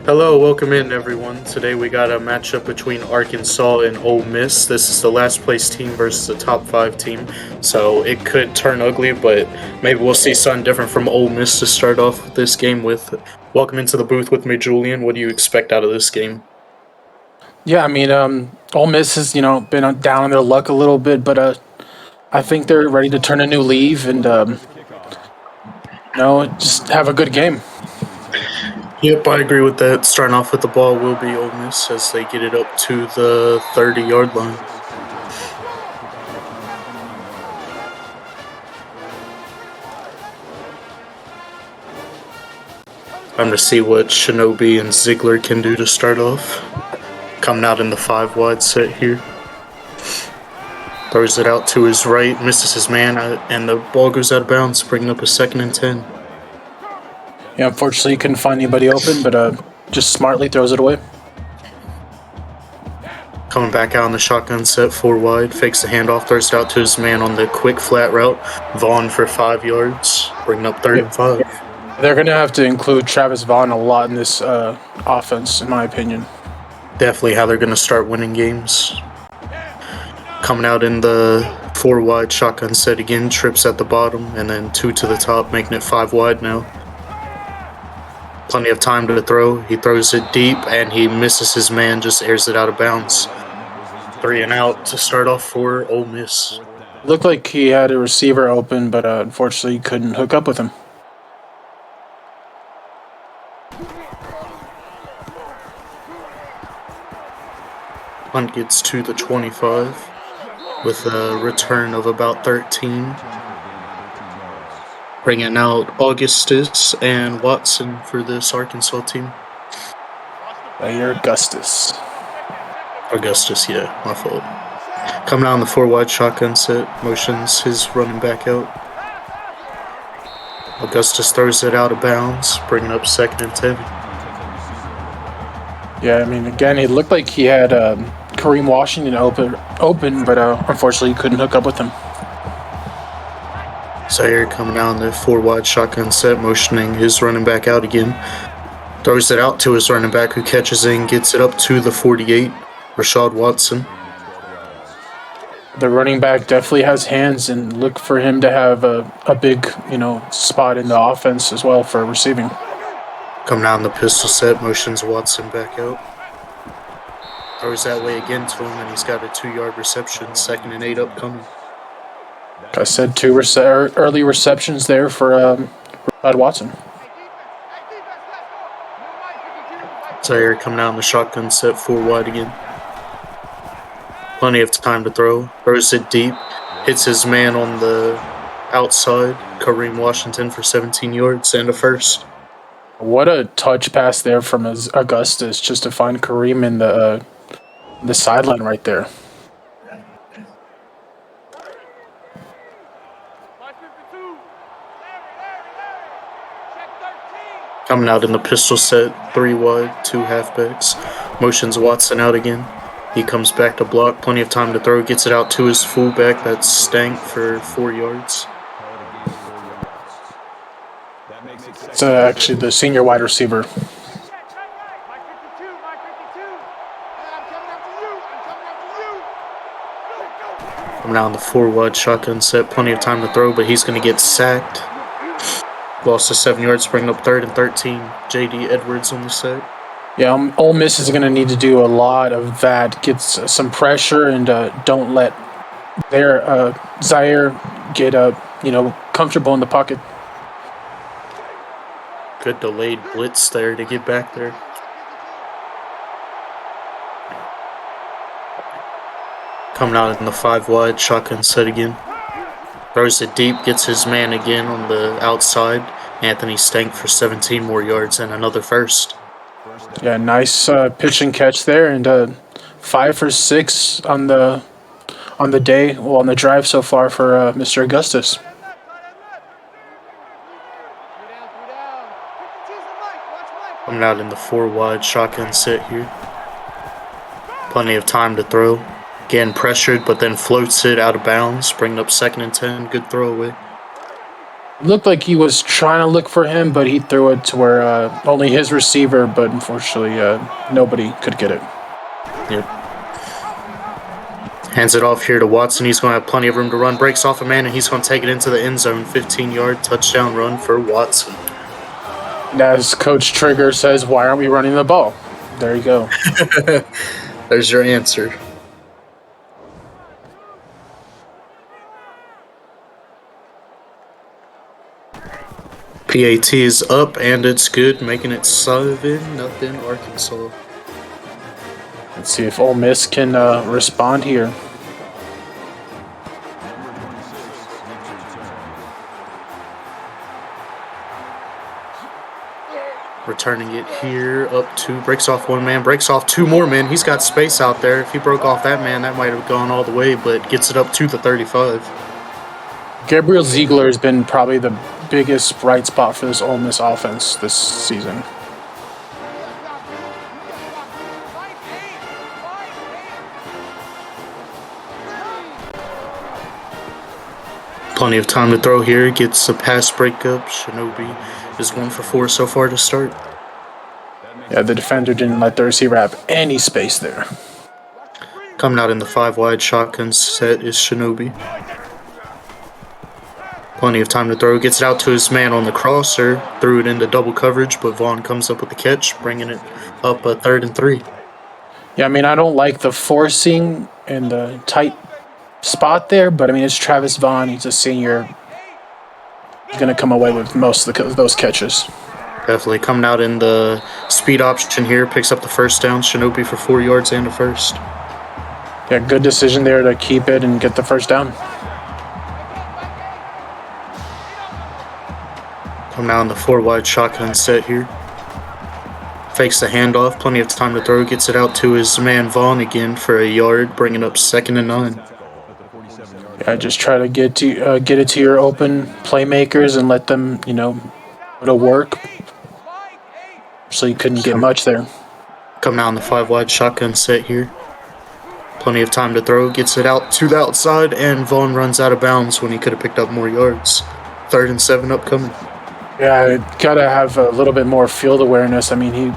Hello, welcome in everyone. Today we got a matchup between Arkansas and Ole Miss. This is the last place team versus the top 5 team, so it could turn ugly, but maybe we'll see something different from Ole Miss to start off this game with. Welcome into the booth with me, Julian. What do you expect out of this game? Yeah, I mean, Ole Miss has been down on their luck a little bit, but I think they're ready to turn a new leaf and just have a good game. Yep, I agree with that. Starting off with the ball will be Ole Miss as they get it up to the 30-yard line. Time to see what Shinobi and Ziegler can do to start off. Coming out in the 5 wide set here. Throws it out to his right, misses his man, and the ball goes out of bounds, bringing up a 2nd and 10. Yeah, unfortunately, he couldn't find anybody open, but just smartly throws it away. Coming back out on the shotgun set, 4 wide, fakes the handoff, throws it out to his man on the quick flat route. Vaughn for 5 yards, bringing up 3rd and 5. They're going to have to include Travis Vaughn a lot in this offense, in my opinion. Definitely how they're going to start winning games. Coming out in the 4 wide shotgun set again, trips at the bottom, and then 2 to the top, making it 5 wide now. Plenty of time to throw. He throws it deep, and he misses his man, just airs it out of bounds. 3 and out to start off for Ole Miss. Looked like he had a receiver open, but unfortunately, he couldn't hook up with him. Punt gets to the 25 with a return of about 13. Bringing out Augustus and Watson for this Arkansas team. You're Augustus. Augustus, yeah, my fault. Coming out on the 4 wide shotgun set, motions his running back out. Augustus throws it out of bounds, bringing up 2nd and 10. Yeah, I mean, again, it looked like he had Kareem Washington open, but unfortunately, he couldn't hook up with him. Zaire coming out on the 4 wide shotgun set, motioning his running back out again. Throws it out to his running back who catches it and gets it up to the 48, Rashad Watson. The running back definitely has hands, and look for him to have a big, spot in the offense as well for receiving. Coming out in the pistol set, motions Watson back out. Throws that way again to him, and he's got a 2-yard reception, 2nd and 8 upcoming. Like I said, 2 early receptions there for Rashad Watson. Zaire coming out in the shotgun set, 4 wide again. Plenty of time to throw. Throws it deep. Hits his man on the outside, Kareem Washington, for 17 yards and a first. What a touch pass there from Augustus just to find Kareem in the sideline right there. Coming out in the pistol set, 3 wide, 2 halfbacks. Motions Watson out again. He comes back to block, plenty of time to throw, gets it out to his fullback, that's Stank, for 4 yards. It's actually the senior wide receiver. Coming out in the 4 wide shotgun set, plenty of time to throw, but he's going to get sacked. Lost to 7 yards, bringing up 3rd and 13. J.D. Edwards on the set. Yeah, Ole Miss is going to need to do a lot of that. Get some pressure and don't let their Zaire get comfortable in the pocket. Good delayed blitz there to get back there. Coming out in the 5 wide shotgun set again. Throws it deep, gets his man again on the outside. Anthony Stank for 17 more yards and another first. Yeah, nice pitch and catch there, and 5 for 6 on the day, on the drive so far for Mr. Augustus. Coming out in the 4 wide shotgun set here. Plenty of time to throw. Again pressured, but then floats it out of bounds, bringing up 2nd and 10. Good throwaway. Looked like he was trying to look for him, but he threw it to where only his receiver, but unfortunately nobody could get it. Yep. Hands it off here to Watson. He's going to have plenty of room to run. Breaks off a man, and he's going to take it into the end zone. 15-yard touchdown run for Watson. As Coach Trigger says, why aren't we running the ball? There you go. There's your answer. PAT is up, and it's good, making it 7-0 Arkansas. Let's see if Ole Miss can respond here. Returning it here, up to, breaks off one man, breaks off two more men. He's got space out there. If he broke off that man, that might have gone all the way, but gets it up to the 35. Gabriel Ziegler has been probably the biggest bright spot for this Ole Miss offense this season. Plenty of time to throw here. Gets a pass breakup. Shinobi is 1 for 4 so far to start. Yeah, the defender didn't let the receiver have any space there. Coming out in the 5-wide shotgun set is Shinobi. Plenty of time to throw. Gets it out to his man on the crosser. Threw it into double coverage, but Vaughn comes up with the catch, bringing it up a 3rd and 3. Yeah, I mean, I don't like the forcing and the tight spot there, but I mean, it's Travis Vaughn. He's a senior. He's going to come away with most of those catches. Definitely coming out in the speed option here. Picks up the first down. Shinobi for 4 yards and a first. Yeah, good decision there to keep it and get the first down. Coming out in the 4-wide shotgun set here. Fakes the handoff. Plenty of time to throw. Gets it out to his man Vaughn again for a yard, bringing up 2nd and 9. Yeah, just try to get it to your open playmakers and let them, go to work. So you couldn't get much there. Coming out in the 5-wide shotgun set here. Plenty of time to throw. Gets it out to the outside, and Vaughn runs out of bounds when he could have picked up more yards. 3rd and 7 upcoming. Yeah, got to have a little bit more field awareness. I mean, he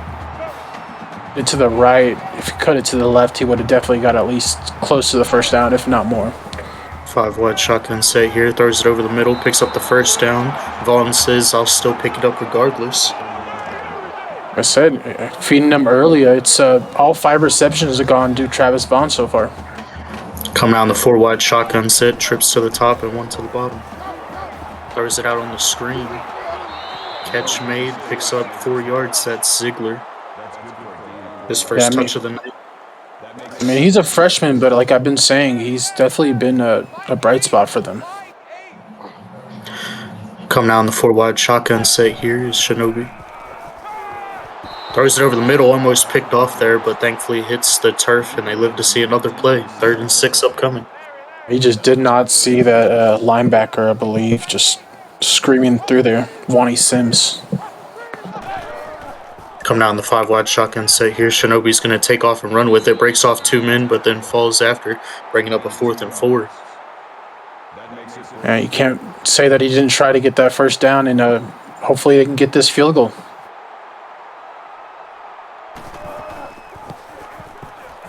did to the right. If he cut it to the left, he would have definitely got at least close to the first down, if not more. 5-wide shotgun set here. Throws it over the middle. Picks up the first down. Vaughn says, I'll still pick it up regardless. I said, feeding them earlier. It's all 5 receptions have gone to Travis Vaughn so far. Coming out in the 4-wide shotgun set. Trips to the top and 1 to the bottom. Throws it out on the screen. Catch made. Picks up 4 yards. That's Ziegler. His first touch of the night. I mean, he's a freshman, but like I've been saying, he's definitely been a bright spot for them. Coming out in the 4-wide shotgun set here is Shinobi. Throws it over the middle, almost picked off there, but thankfully hits the turf, and they live to see another play. 3rd and 6 upcoming. He just did not see that linebacker, I believe, just screaming through there. Wani Sims. Coming out in the 5-wide shotgun set here. Shinobi's going to take off and run with it. Breaks off 2 men, but then falls after, bringing up a 4th and 4. Yeah, you can't say that he didn't try to get that first down, and hopefully they can get this field goal.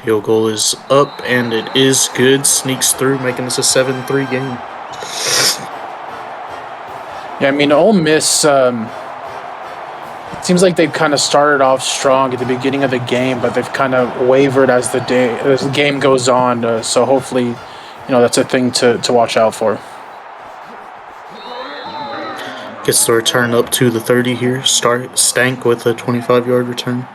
Field goal is up, and it is good. Sneaks through, making this a 7-3 game. Yeah, I mean, Ole Miss, it seems like they've kind of started off strong at the beginning of the game, but they've kind of wavered as the game goes on. So hopefully, that's a thing to watch out for. Gets the return up to the 30 here. Stank with a 25-yard return.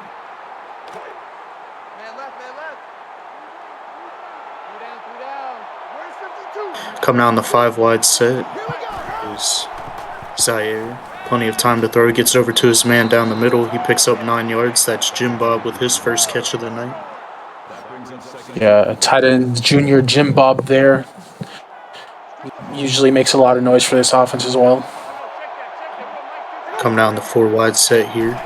Coming out in the 5-wide set is Zaire. Plenty of time to throw. Gets over to his man down the middle. He picks up 9 yards. That's Jim Bob with his first catch of the night. Yeah, tight end junior Jim Bob there. Usually makes a lot of noise for this offense as well. Coming out in the 4-wide set here.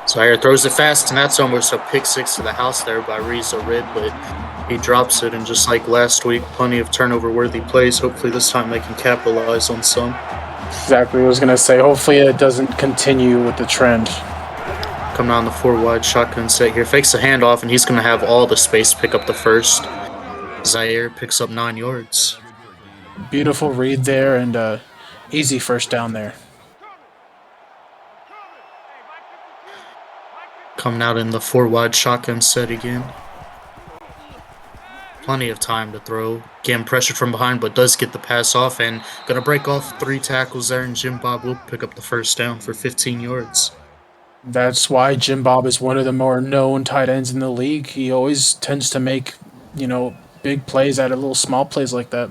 Zaire throws it fast, and that's almost a pick 6 to the house there by Reza Red, but He drops it, and just like last week, plenty of turnover-worthy plays. Hopefully this time they can capitalize on some. Exactly. I was going to say, hopefully it doesn't continue with the trend. Coming on the 4-wide shotgun set here. Fakes a handoff, and he's going to have all the space pick up the first. Zaire picks up 9 yards. Beautiful read there, and easy first down there. Coming out in the 4-wide shotgun set again. Plenty of time to throw. Getting pressured from behind, but does get the pass off, and going to break off 3 tackles there, and Jim Bob will pick up the first down for 15 yards. That's why Jim Bob is one of the more known tight ends in the league. He always tends to make, big plays out of little small plays like that.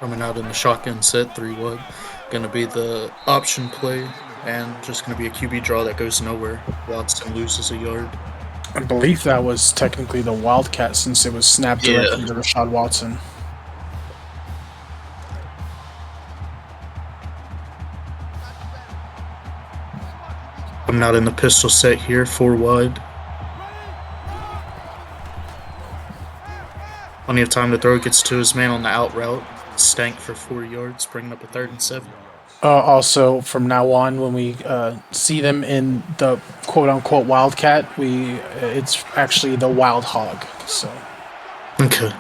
Coming out in the shotgun set, 3-wide. Going to be the option play, and just going to be a QB draw that goes nowhere. Watson loses a yard. I believe that was technically the Wildcat since it was snapped directly to Rashad Watson. Coming out in the pistol set here, 4-wide. Plenty of time to throw. Gets to his man on the out route. Stank for 4 yards, bringing up a 3rd and 7. Also, from now on, when we see them in the quote-unquote Wildcat, it's actually the Wild Hog. So. Okay.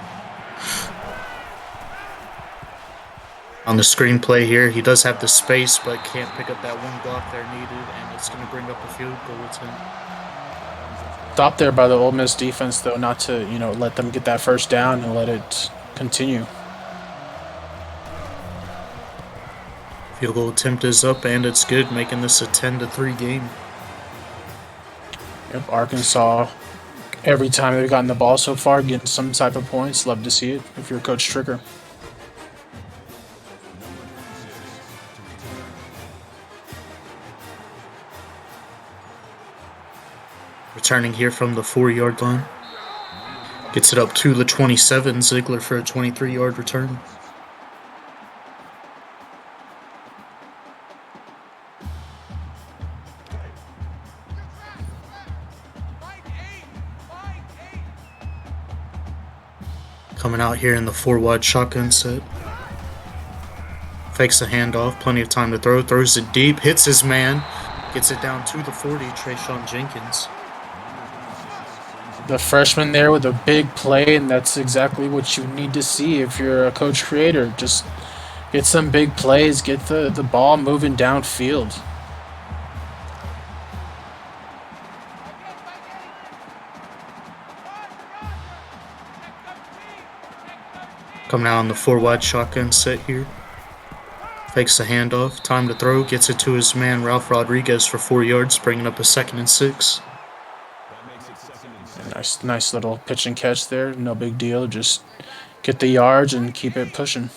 On the screenplay here, he does have the space, but can't pick up that one block there needed, and it's going to bring up a field goal attempt. Stopped there by the Ole Miss defense, though, not to let them get that first down and let it continue. Field goal attempt is up, and it's good, making this a 10-3 game. Yep, Arkansas, every time they've gotten the ball so far, getting some type of points. Love to see it if you're Coach Trigger. Returning here from the 4-yard line. Gets it up to the 27, Ziegler for a 23-yard return. Coming out here in the 4-wide shotgun set. Fakes a handoff, plenty of time to throw. Throws it deep, hits his man. Gets it down to the 40, Trayshawn Jenkins. The freshman there with a big play, and that's exactly what you need to see if you're a coach creator. Just get some big plays, get the ball moving downfield. Coming out on the 4-wide shotgun set here. Fakes the handoff, time to throw, gets it to his man Ralph Rodriguez for 4 yards, bringing up a 2nd and 6. Nice little pitch and catch there. No big deal. Just get the yards and keep it pushing.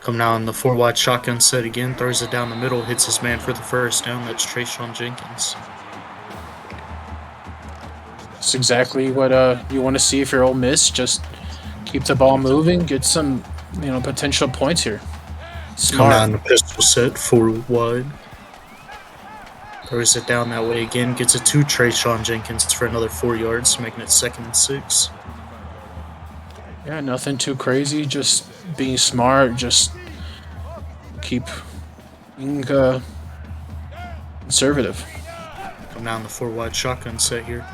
Coming out on the 4-wide shotgun set again, throws it down the middle, hits his man for the first down. That's Trayshawn Jenkins. That's exactly what you want to see if you're Ole Miss. Just keep the ball moving, get some potential points here. Smart. Coming out on the pistol set, 4-wide. Throws it down that way again, gets it to Trayshawn Jenkins for another 4 yards, making it 2nd and 6. Yeah, nothing too crazy, just being smart, just keep being conservative. Come down the 4-wide shotgun set here.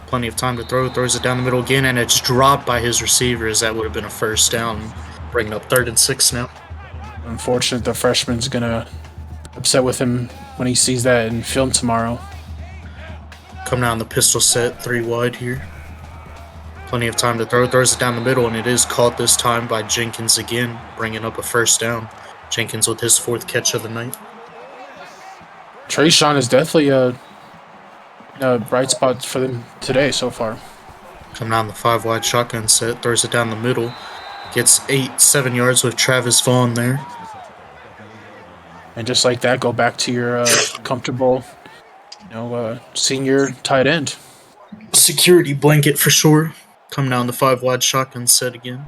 Plenty of time to throw, throws it down the middle again, and it's dropped by his receivers. That would have been a first down, bringing up 3rd and 6 now. Unfortunate the freshman's going to upset with him when he sees that in film tomorrow. Coming down the pistol set, 3-wide here. Plenty of time to throw, throws it down the middle, and it is caught this time by Jenkins again, bringing up a first down. Jenkins with his 4th catch of the night. Trayshawn is definitely a bright spot for them today so far. Coming down the 5-wide shotgun set, throws it down the middle. Gets 7 yards with Travis Vaughn there. And just like that, go back to your comfortable, senior tight end. Security blanket for sure. Coming down the 5-wide shotgun set again.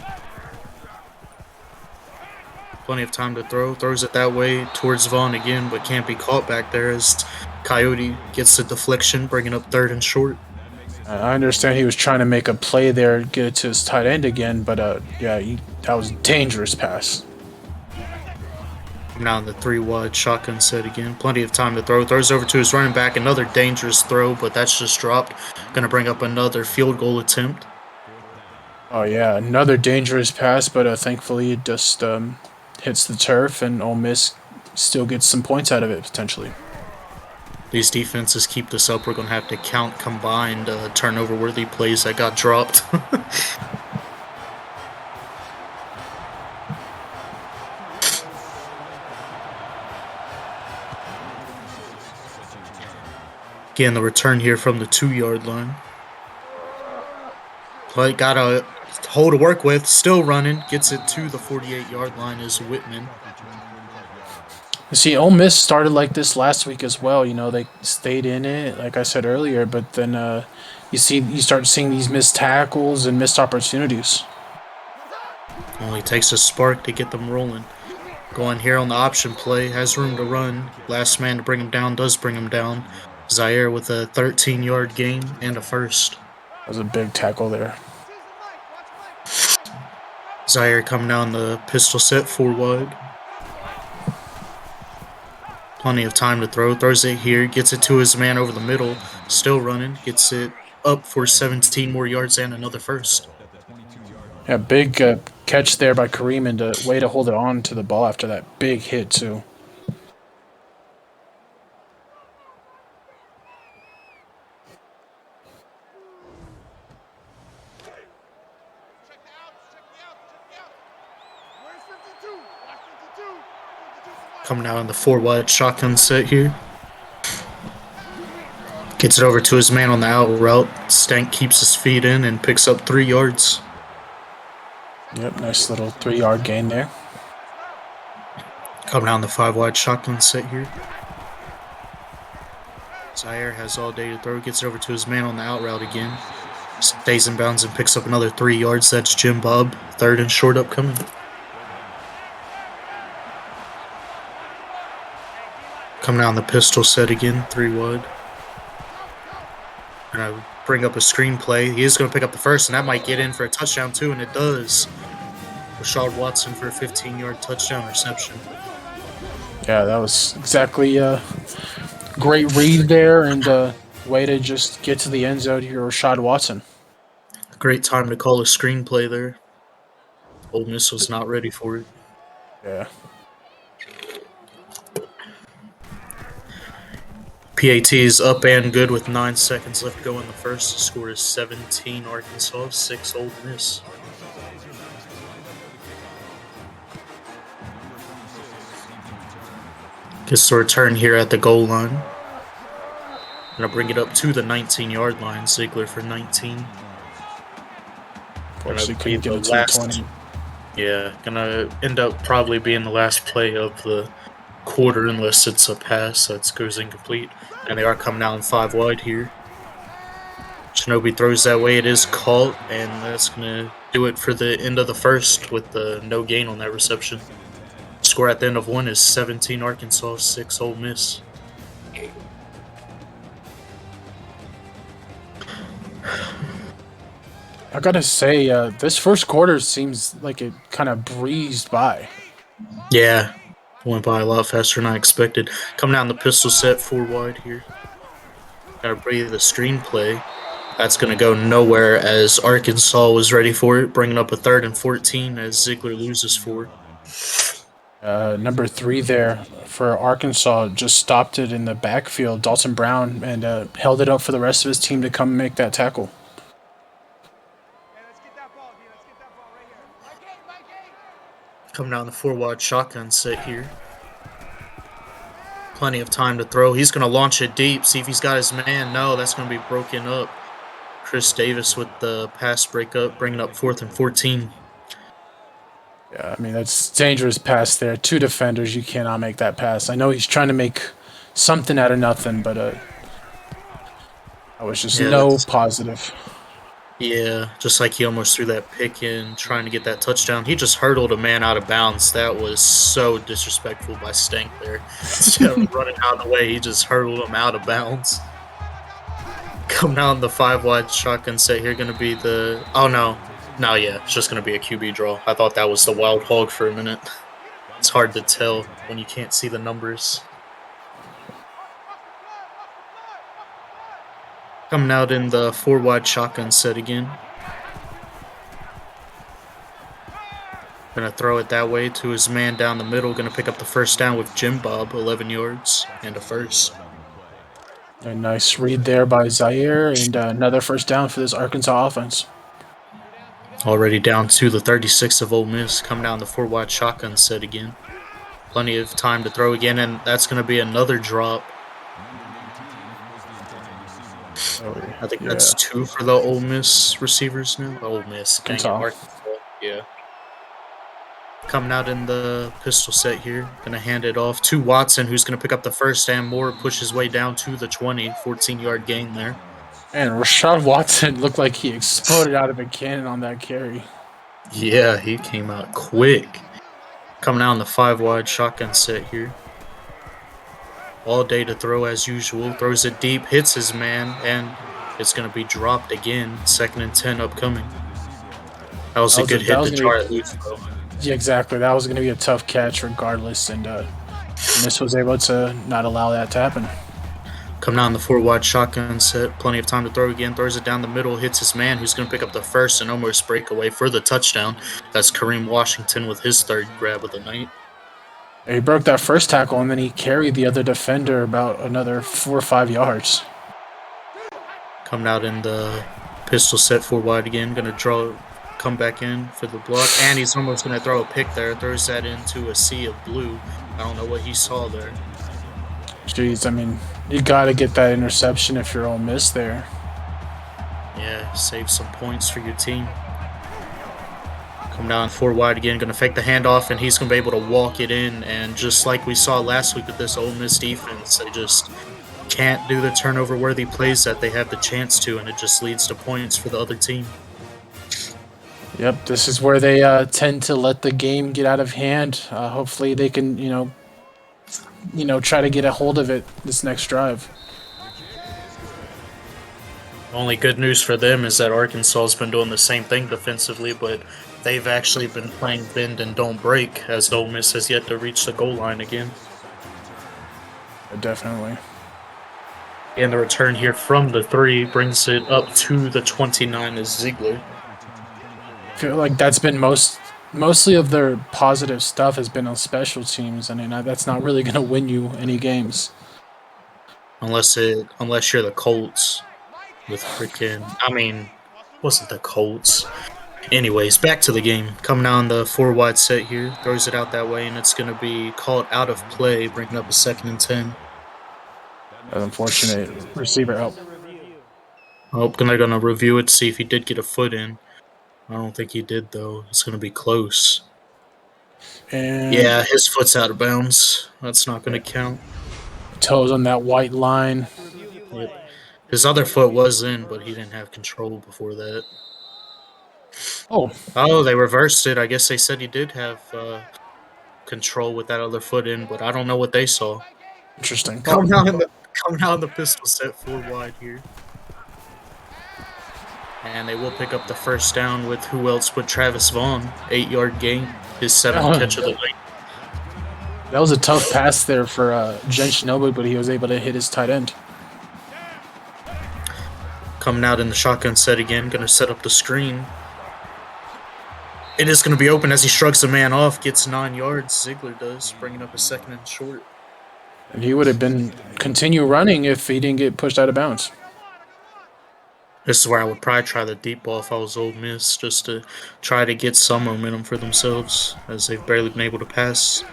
Plenty of time to throw. Throws it that way towards Vaughn again, but can't be caught back there as Coyote gets the deflection, bringing up 3rd and short. I understand he was trying to make a play there, get it to his tight end again, but yeah, that was a dangerous pass. Now in the 3 wide shotgun set again. Plenty of time to throw. Throws over to his running back. Another dangerous throw, but that's just dropped. Going to bring up another field goal attempt. Oh, yeah, another dangerous pass, but thankfully it just hits the turf, and Ole Miss still gets some points out of it, potentially. These defenses keep this up. We're going to have to count combined turnover-worthy plays that got dropped. Again, the return here from the 2-yard line. Play got a hole to work with. Still running. Gets it to the 48-yard line is Whitman. You see, Ole Miss started like this last week as well. You know, they stayed in it, like I said earlier, but then you start seeing these missed tackles and missed opportunities. Only takes a spark to get them rolling. Going here on the option play, has room to run. Last man to bring him down does bring him down. Zaire with a 13-yard gain and a first. That was a big tackle there. Zaire coming down the pistol set 4 wide. Plenty of time to throw. Throws it here. Gets it to his man over the middle. Still running. Gets it up for 17 more yards and another first. Yeah, big catch there by Kareem and a way to hold it on to the ball after that big hit, too. Coming out on the 4 wide shotgun set here. Gets it over to his man on the out route. Stank keeps his feet in and picks up 3 yards. Yep, nice little 3-yard gain there. Coming out on the 5 wide shotgun set here. Zaire has all day to throw. Gets it over to his man on the out route again. Stays in bounds and picks up another 3 yards. That's Jim Bob. 3rd and short upcoming. Coming out on the pistol set again, 3 wide. Gonna bring up a screenplay. He is going to pick up the first, and that might get in for a touchdown too, and it does. Rashad Watson for a 15-yard touchdown reception. Yeah, that was exactly a great read there, and way to just get to the end zone here, Rashad Watson. Great time to call a screenplay there. Ole Miss was not ready for it. Yeah. PAT is up and good with 9 seconds left to go in the first. The score is 17 Arkansas, 6 Ole Miss. Gets the return here at the goal line. Gonna bring it up to the 19-yard line. Ziegler for 19. Gonna be the last. Yeah, gonna end up probably being the last play of the quarter unless it's a pass that goes incomplete. And they are coming out in 5 wide here. Shinobi throws that way. It is caught, and that's going to do it for the end of the first with the no gain on that reception. Score at the end of 1 is 17 Arkansas, 6 Ole Miss. I gotta say, this first quarter seems like it kind of breezed by. Yeah. Went by a lot faster than I expected. Coming down the pistol set 4 wide here. Gotta breathe the screenplay. That's gonna go nowhere as Arkansas was ready for it, bringing up a 3rd and 14 as Ziegler loses 4. Number 3 there for Arkansas just stopped it in the backfield, Dalton Brown, and held it up for the rest of his team to come make that tackle. Coming down the 4 wide shotgun set here. Plenty of time to throw. He's going to launch it deep, see if he's got his man. No, that's going to be broken up. Chris Davis with the pass breakup, bringing up 4th and 14. Yeah, I mean, that's dangerous pass there. 2 defenders, you cannot make that pass. I know he's trying to make something out of nothing, but I was just no positive. Yeah, just like he almost threw that pick in trying to get that touchdown. He just hurdled a man out of bounds. That was so disrespectful by Stank there. Instead of running out of the way, he just hurdled him out of bounds. Coming out in the 5 wide shotgun set here, going to be the. Oh, no. No, yeah, it's just going to be a QB draw. I thought that was the wild hog for a minute. It's hard to tell when you can't see the numbers. Coming out in the 4 wide shotgun set again. Gonna throw it that way to his man down the middle. Gonna pick up the first down with Jim Bob, 11 yards and a first. A nice read there by Zaire, and another first down for this Arkansas offense. Already down to the 36 of Ole Miss. Coming down the 4 wide shotgun set again. Plenty of time to throw again, and that's gonna be another drop. I think that's 2 for the Ole Miss receivers now. Ole Miss, dang it, Arkansas. Yeah. Coming out in the pistol set here. Going to hand it off to Watson, who's going to pick up the first, and Moore push his way down to the 20. 14-yard gain there. And Rashad Watson looked like he exploded out of a cannon on that carry. Yeah, he came out quick. Coming out in the 5 wide shotgun set here. All day to throw as usual. Throws it deep, hits his man, and it's going to be dropped again. 2nd and 10 upcoming. That was a good hit to try to lose, though. Yeah, exactly. That was going to be a tough catch regardless, and Miss was able to not allow that to happen. Coming out in the 4 wide shotgun set. Plenty of time to throw again. Throws it down the middle. Hits his man, who's going to pick up the first and almost breakaway for the touchdown. That's Kareem Washington with his 3rd grab of the night. He broke that first tackle, and then he carried the other defender about another 4 or 5 yards. Coming out in the pistol set 4 wide again. Going to come back in for the block. And he's almost going to throw a pick there. Throws that into a sea of blue. I don't know what he saw there. Jeez, I mean, you got to get that interception if you're Ole Miss there. Yeah, save some points for your team. Come down 4 wide again, going to fake the handoff, and he's going to be able to walk it in. And just like we saw last week with this Ole Miss defense, they just can't do the turnover-worthy plays that they have the chance to, and it just leads to points for the other team. Yep, this is where they tend to let the game get out of hand. Hopefully they can, try to get a hold of it this next drive. Only good news for them is that Arkansas has been doing the same thing defensively, but they've actually been playing bend and don't break, as Ole Miss has yet to reach the goal line again. Definitely. And the return here from the 3 brings it up to the 29 as Ziegler. I feel like that's been mostly of their positive stuff has been on special teams. I mean, that's not really going to win you any games. Unless you're the Colts with wasn't the Colts. Anyways, back to the game. Coming out on the 4 wide set here. Throws it out that way, and it's going to be called out of play, bringing up a 2nd and 10. Unfortunate receiver help. I'm going to review it, see if he did get a foot in. I don't think he did, though. It's going to be close. And yeah, his foot's out of bounds. That's not going to count. Toes on that white line. Yep. His other foot was in, but he didn't have control before that. Oh, they reversed it. I guess they said he did have control with that other foot in, but I don't know what they saw. Interesting. Coming out in the pistol set 4 wide here. And they will pick up the first down with who else but Travis Vaughn. 8-yard gain. His 7th catch of the night. That was a tough pass there for Jen Shinobu, but he was able to hit his tight end. Coming out in the shotgun set again. Going to set up the screen. It is going to be open as he shrugs the man off. Gets 9 yards. Ziegler does. Bringing up a 2nd and short. And he would have continue running if he didn't get pushed out of bounds. This is where I would probably try the deep ball if I was Ole Miss, just to try to get some momentum for themselves, as they've barely been able to pass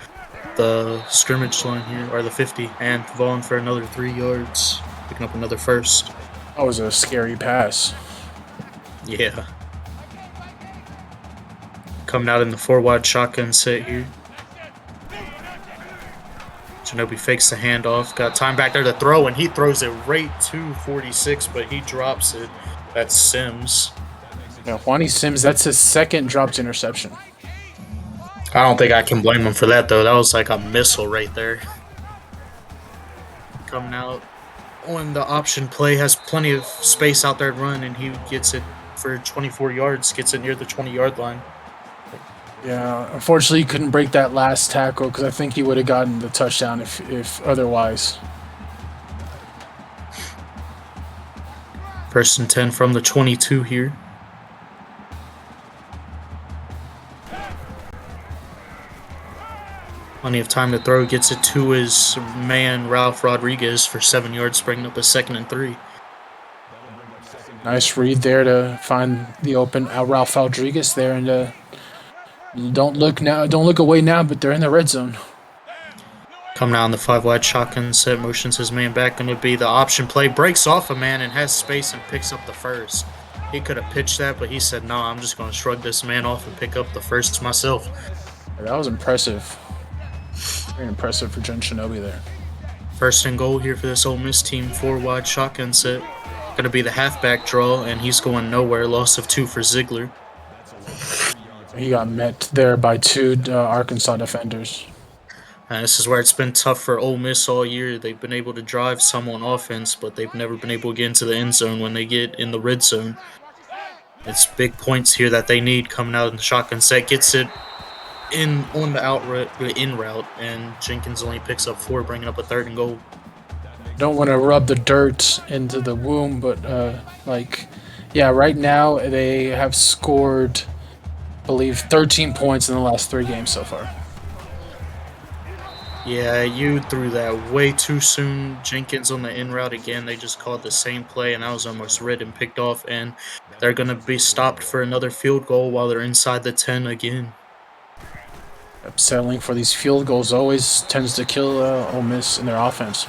the scrimmage line here, or the 50, and Vaughn for another 3 yards, picking up another first. That was a scary pass. Yeah. Coming out in the 4 wide shotgun set here. Shinobi fakes the handoff, got time back there to throw, and he throws it right to 46, but he drops it. That's Sims. Yeah, Juani Sims, that's his second dropped interception. I don't think I can blame him for that though. That was like a missile right there. Coming out on the option play, has plenty of space out there to run, and he gets it for 24 yards, gets it near the 20-yard line. Yeah, unfortunately, he couldn't break that last tackle because I think he would have gotten the touchdown if otherwise. 1st and 10 from the 22 here. Plenty of time to throw. Gets it to his man, Ralph Rodriguez, for 7 yards, bringing up a 2nd and 3. Nice read there to find the open Ralph Rodriguez there, and don't look away now, but they're in the red zone. Coming out on the 5-wide shotgun set, motions his man back. Going to be the option play. Breaks off a man and has space and picks up the first. He could have pitched that, but he said, no, I'm just going to shrug this man off and pick up the first myself. That was impressive. Very impressive for Jen Shinobi there. 1st and goal here for this Ole Miss team. 4-wide shotgun set. Going to be the halfback draw, and he's going nowhere. Loss of 2 for Ziegler. He got met there by 2 Arkansas defenders. This is where it's been tough for Ole Miss all year. They've been able to drive some on offense, but they've never been able to get into the end zone when they get in the red zone. It's big points here that they need coming out in the shotgun set. Gets it in on the in route, and Jenkins only picks up 4, bringing up a 3rd and goal. Don't want to rub the dirt into the womb, but right now they have scored, I believe, 13 points in the last 3 games so far. Yeah, you threw that way too soon. Jenkins on the in route again. They just called the same play, and I was almost read and picked off, and they're going to be stopped for another field goal while they're inside the 10 again. Settling for these field goals always tends to kill Ole Miss in their offense.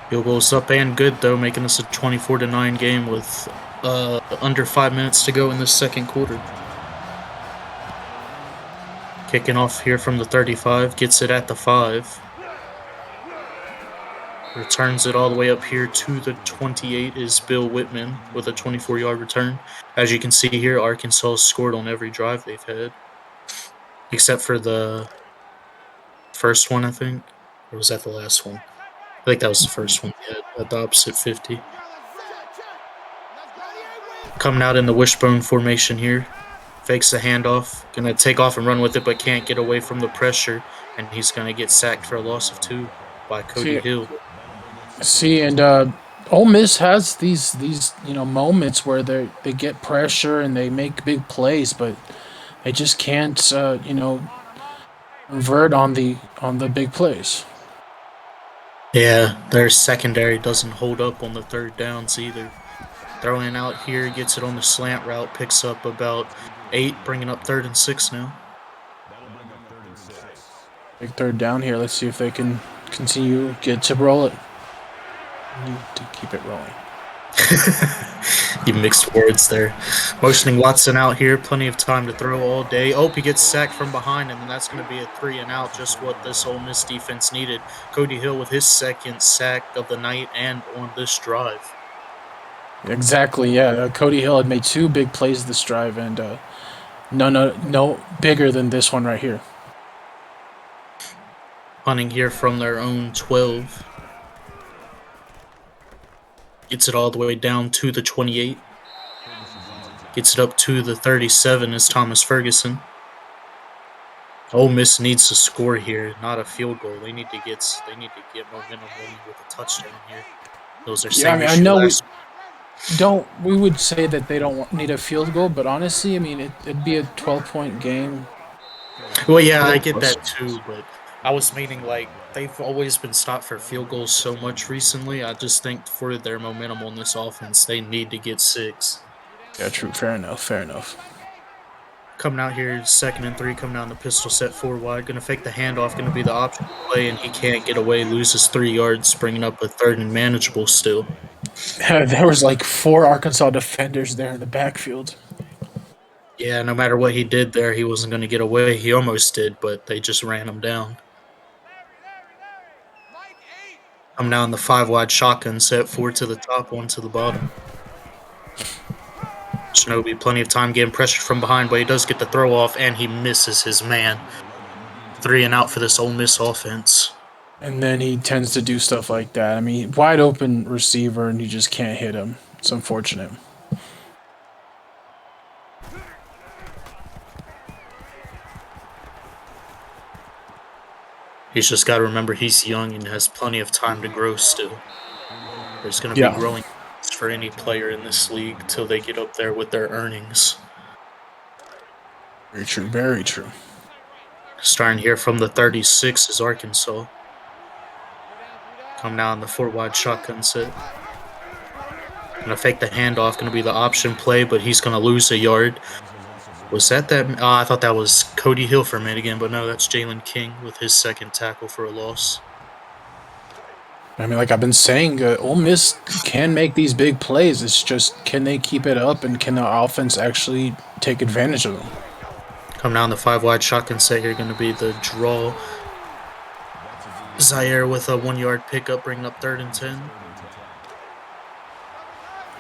Field goals up and good, though, making this a 24-9 game with under 5 minutes to go in the second quarter. Kicking off here from the 35, gets it at the 5. Returns it all the way up here to the 28 is Bill Whitman with a 24-yard return. As you can see here, Arkansas scored on every drive they've had. Except for the first one, I think. Or was that the last one? I think that was the first one, at the opposite 50. Coming out in the wishbone formation here. Fakes the handoff. Going to take off and run with it, but can't get away from the pressure. And he's going to get sacked for a loss of 2 by Cody Hill. And Ole Miss has these moments where they get pressure and they make big plays, but they just can't convert on the big plays. Yeah, their secondary doesn't hold up on the 3rd downs either. Throwing out here, gets it on the slant route, picks up about 8, bringing up 3rd and 6 now. Big 3rd down here. Let's see if they can get to roll it. Need to keep it rolling. You mixed words there. Motioning Watson out here. Plenty of time to throw all day. Oh, he gets sacked from behind, and then that's going to be a 3 and out, just what this Ole Miss defense needed. Cody Hill with his 2nd sack of the night and on this drive. Exactly, yeah. Cody Hill had made 2 big plays this drive, and no bigger than this one right here. Punting here from their own 12. Gets it all the way down to the 28. Gets it up to the 37 is Thomas Ferguson. Ole Miss needs to score here, not a field goal. They need to get momentum rolling with a touchdown here. Those are same issue last. We would say that they don't need a field goal, but honestly, I mean, it'd be a 12-point game. Well, yeah, I get that too, but I was meaning like they've always been stopped for field goals so much recently. I just think for their momentum on this offense, they need to get 6. Yeah, true. Fair enough. Coming out here, 2nd and 3, coming down the pistol set 4 wide. Going to fake the handoff, going to be the option play, and he can't get away, loses 3 yards, bringing up a 3rd and manageable still. There was like 4 Arkansas defenders there in the backfield. Yeah, no matter what he did there, he wasn't going to get away. He almost did, but they just ran him down. I'm now in the 5 wide shotgun set, 4 to the top, 1 to the bottom. Shinobi, plenty of time getting pressured from behind, but he does get the throw off, and he misses his man. 3 and out for this Ole Miss offense. And then he tends to do stuff like that. I mean, wide open receiver, and you just can't hit him. It's unfortunate. He's just got to remember he's young and has plenty of time to grow still. There's going to be growing for any player in this league till they get up there with their earnings. Very true, very true. Starting here from the 36 is Arkansas. Come now in the 4-wide shotgun set. Gonna fake the handoff, gonna be the option play, but he's gonna lose a yard. Was that? I thought that was Cody Hill for a minute again, but no, that's Jalen King with his second tackle for a loss. I mean, like I've been saying, Ole Miss can make these big plays. It's just, can they keep it up, and can the offense actually take advantage of them? Come down the 5-wide shotgun set here, going to be the draw. Zaire with a 1-yard pickup, bringing up 3rd and 10.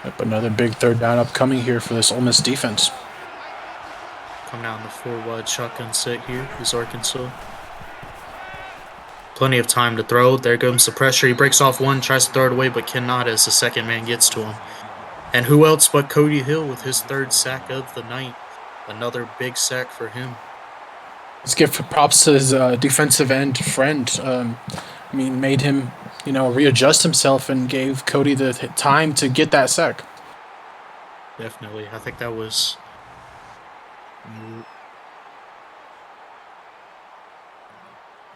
Yep, another big 3rd down upcoming here for this Ole Miss defense. Come down the 4-wide shotgun set here is Arkansas. Plenty of time to throw. There comes the pressure. He breaks off one, tries to throw it away, but cannot as the second man gets to him. And who else but Cody Hill with his 3rd sack of the night. Another big sack for him. Let's give props to his defensive end friend. I mean, made him, readjust himself and gave Cody the time to get that sack. Definitely. I think that was...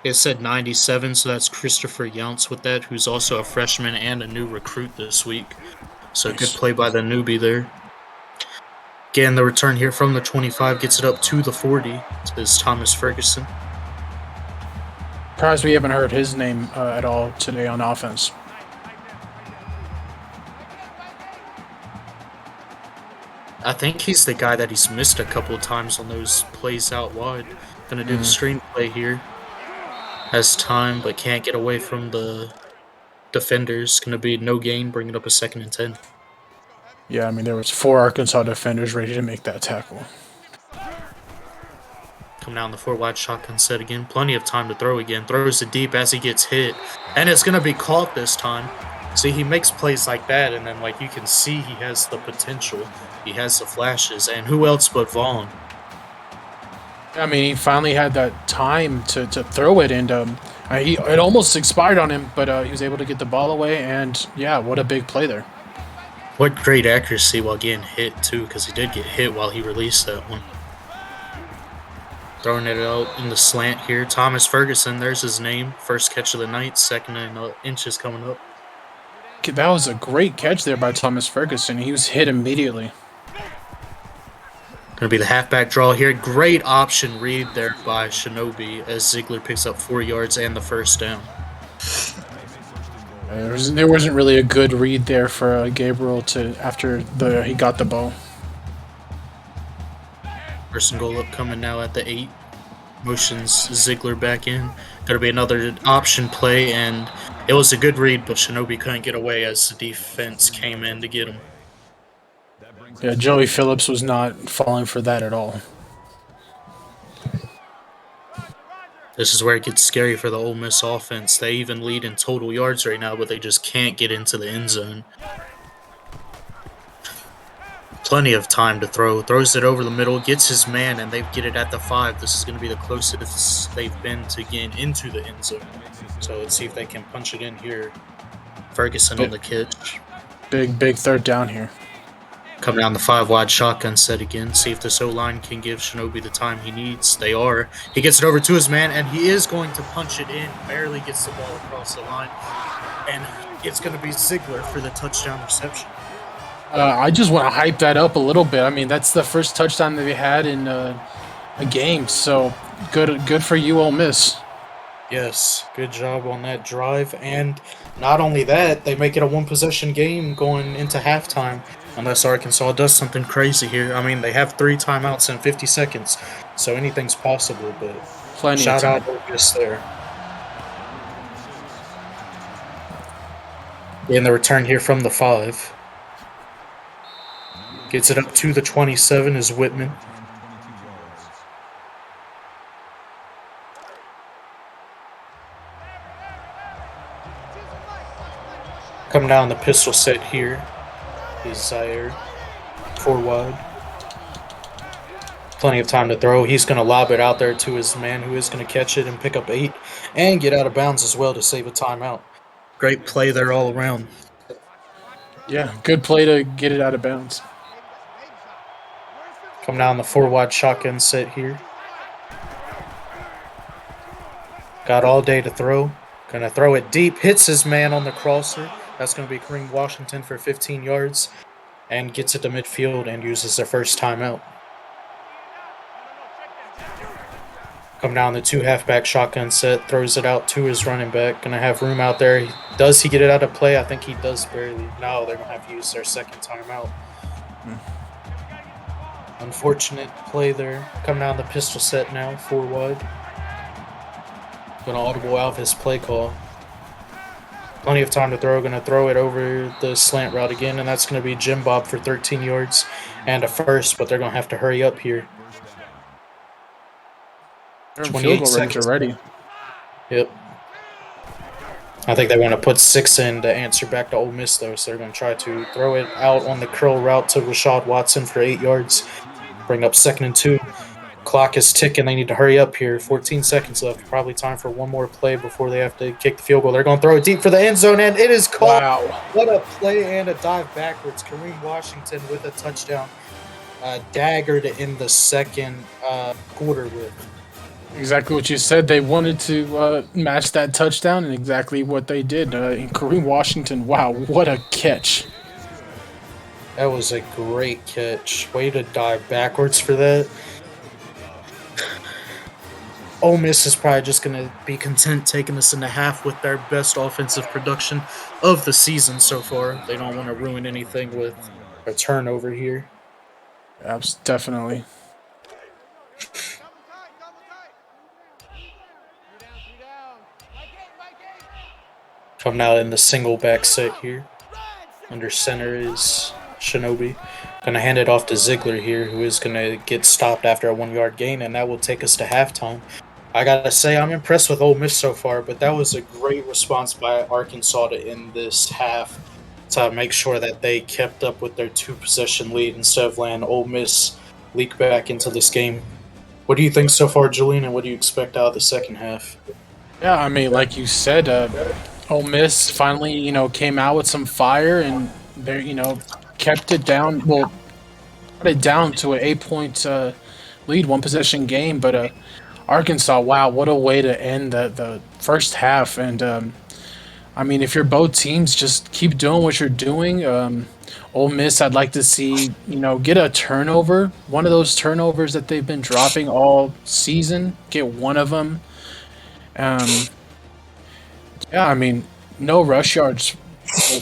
It said 97, so that's Christopher Younts with that, who's also a freshman and a new recruit this week. So nice. Good play by the newbie there. Again, the return here from the 25 gets it up to the 40. It's Thomas Ferguson. Surprised we haven't heard his name at all today on offense. I think he's the guy that he's missed a couple of times on those plays out wide. Gonna do the screen play here. Has time, but can't get away from the defenders. Gonna be no gain, bringing up a 2nd and 10. Yeah, I mean, there was 4 Arkansas defenders ready to make that tackle. Come down the 4-wide shotgun set again. Plenty of time to throw again. Throws it deep as he gets hit. And it's going to be caught this time. See, he makes plays like that, and then, you can see he has the potential. He has the flashes. And who else but Vaughn? I mean, he finally had that time to throw it, and it almost expired on him, but he was able to get the ball away, and, yeah, what a big play there. What great accuracy while getting hit, too, because he did get hit while he released that one. Throwing it out in the slant here. Thomas Ferguson, there's his name. First catch of the night, 2nd and inches coming up. That was a great catch there by Thomas Ferguson. He was hit immediately. Going to be the halfback draw here. Great option read there by Shinobi as Ziegler picks up 4 yards and the 1st down. There wasn't really a good read there for Gabriel after he got the ball. 1st and goal up coming now at the 8. Motions Ziegler back in. Going to be another option play, and it was a good read, but Shinobi couldn't get away as the defense came in to get him. Yeah, Joey Phillips was not falling for that at all. This is where it gets scary for the Ole Miss offense. They even lead in total yards right now, but they just can't get into the end zone. Plenty of time to throw. Throws it over the middle, gets his man, and they get it at the 5. This is going to be the closest they've been to getting into the end zone. So let's see if they can punch it in here. Ferguson on the catch. Big 3rd down here. Come down the 5-wide shotgun set again. See if this O-line can give Shinobi the time he needs. They are. He gets it over to his man, and he is going to punch it in. Barely gets the ball across the line. And it's going to be Ziegler for the touchdown reception. I just want to hype that up a little bit. I mean, that's the first touchdown that we had in a game. So good for you, Ole Miss. Yes, good job on that drive. And not only that, they make it a 1-possession game going into halftime. Unless Arkansas does something crazy here. I mean, they have 3 timeouts in 50 seconds, so anything's possible, but plenty shout out Ole Miss there. In the return here from the 5. Gets it up to the 27 is Whitman. Coming down the pistol set here is Zaire. 4 wide. Plenty of time to throw. He's going to lob it out there to his man, who is going to catch it and pick up 8 and get out of bounds as well to save a timeout. Great play there all around. Yeah, good play to get it out of bounds. Come down the 4 wide shotgun set here. Got all day to throw. Gonna throw it deep. Hits his man on the crosser. That's gonna be Kareem Washington for 15 yards. And gets it to midfield and uses their first timeout. Come down the 2 halfback shotgun set. Throws it out to his running back. Gonna have room out there. Does he get it out of play? I think he does barely. No, they're gonna have to use their second timeout. Unfortunate play there. Come down the pistol set now, 4 wide. Gonna audible out his play call. Plenty of time to throw. Gonna throw it over the slant route again, and that's gonna be Jim Bob for 13 yards and a first, but they're gonna have to hurry up here. They're in field goal range already. Yep. I think they want to put 6 in to answer back to Ole Miss, though, so they're going to try to throw it out on the curl route to Rashad Watson for 8 yards. Bring up 2nd and 2. Clock is ticking. They need to hurry up here. 14 seconds left. Probably time for one more play before they have to kick the field goal. They're going to throw it deep for the end zone, and it is caught. Wow. What a play and a dive backwards. Kareem Washington with a touchdown. Dagger to end the second quarter with. Exactly what you said. They wanted to match that touchdown, and exactly what they did. In Kareem Washington, wow, what a catch. That was a great catch. Way to dive backwards for that. Ole Miss is probably just going to be content taking this in the half with their best offensive production of the season so far. They don't want to ruin anything with a turnover here. Definitely. Come now in the single back set here. Under center is Shinobi. Going to hand it off to Ziegler here, who is going to get stopped after a 1-yard gain, and that will take us to halftime. I got to say, I'm impressed with Ole Miss so far, but that was a great response by Arkansas to end this half to make sure that they kept up with their 2-possession lead instead of letting Ole Miss leak back into this game. What do you think so far, Julian, and what do you expect out of the second half? Yeah, I mean, like you said, Ole Miss finally, came out with some fire, and they, kept it down. Well, got it down to an 8-point lead, 1-possession game. But Arkansas, wow, what a way to end the first half. And I mean, if you're both teams, just keep doing what you're doing. Ole Miss, I'd like to see, get a turnover, one of those turnovers that they've been dropping all season. Get one of them. Yeah, I mean, no rush yards,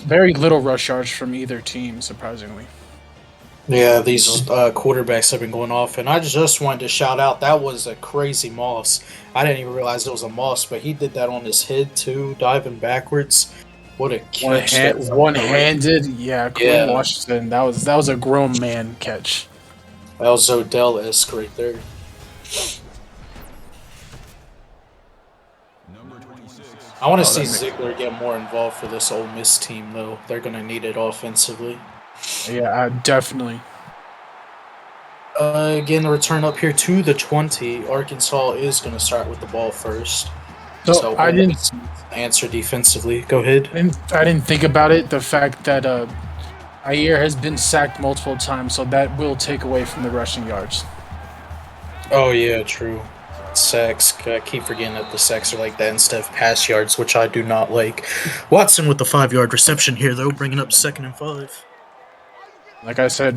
very little rush yards from either team, surprisingly. Yeah, these quarterbacks have been going off, and I just wanted to shout out, that was a crazy Moss. I didn't even realize it was a Moss, but he did that on his head too, diving backwards. What a catch. One-handed, yeah, Kareem Washington, that was a grown man catch. That was Odell-esque right there. I want to see Ziegler get more involved for this Ole Miss team, though. They're going to need it offensively. Yeah, definitely. Again, the return up here to the 20. Arkansas is going to start with the ball first. So I didn't answer defensively. Go ahead. I didn't think about it. The fact that Ayer has been sacked multiple times, so that will take away from the rushing yards. Oh, yeah, true. Sacks. I keep forgetting that the sacks are like that instead of pass yards, which I do not like. Watson with the 5-yard reception here, though, bringing up 2nd and 5. Like I said,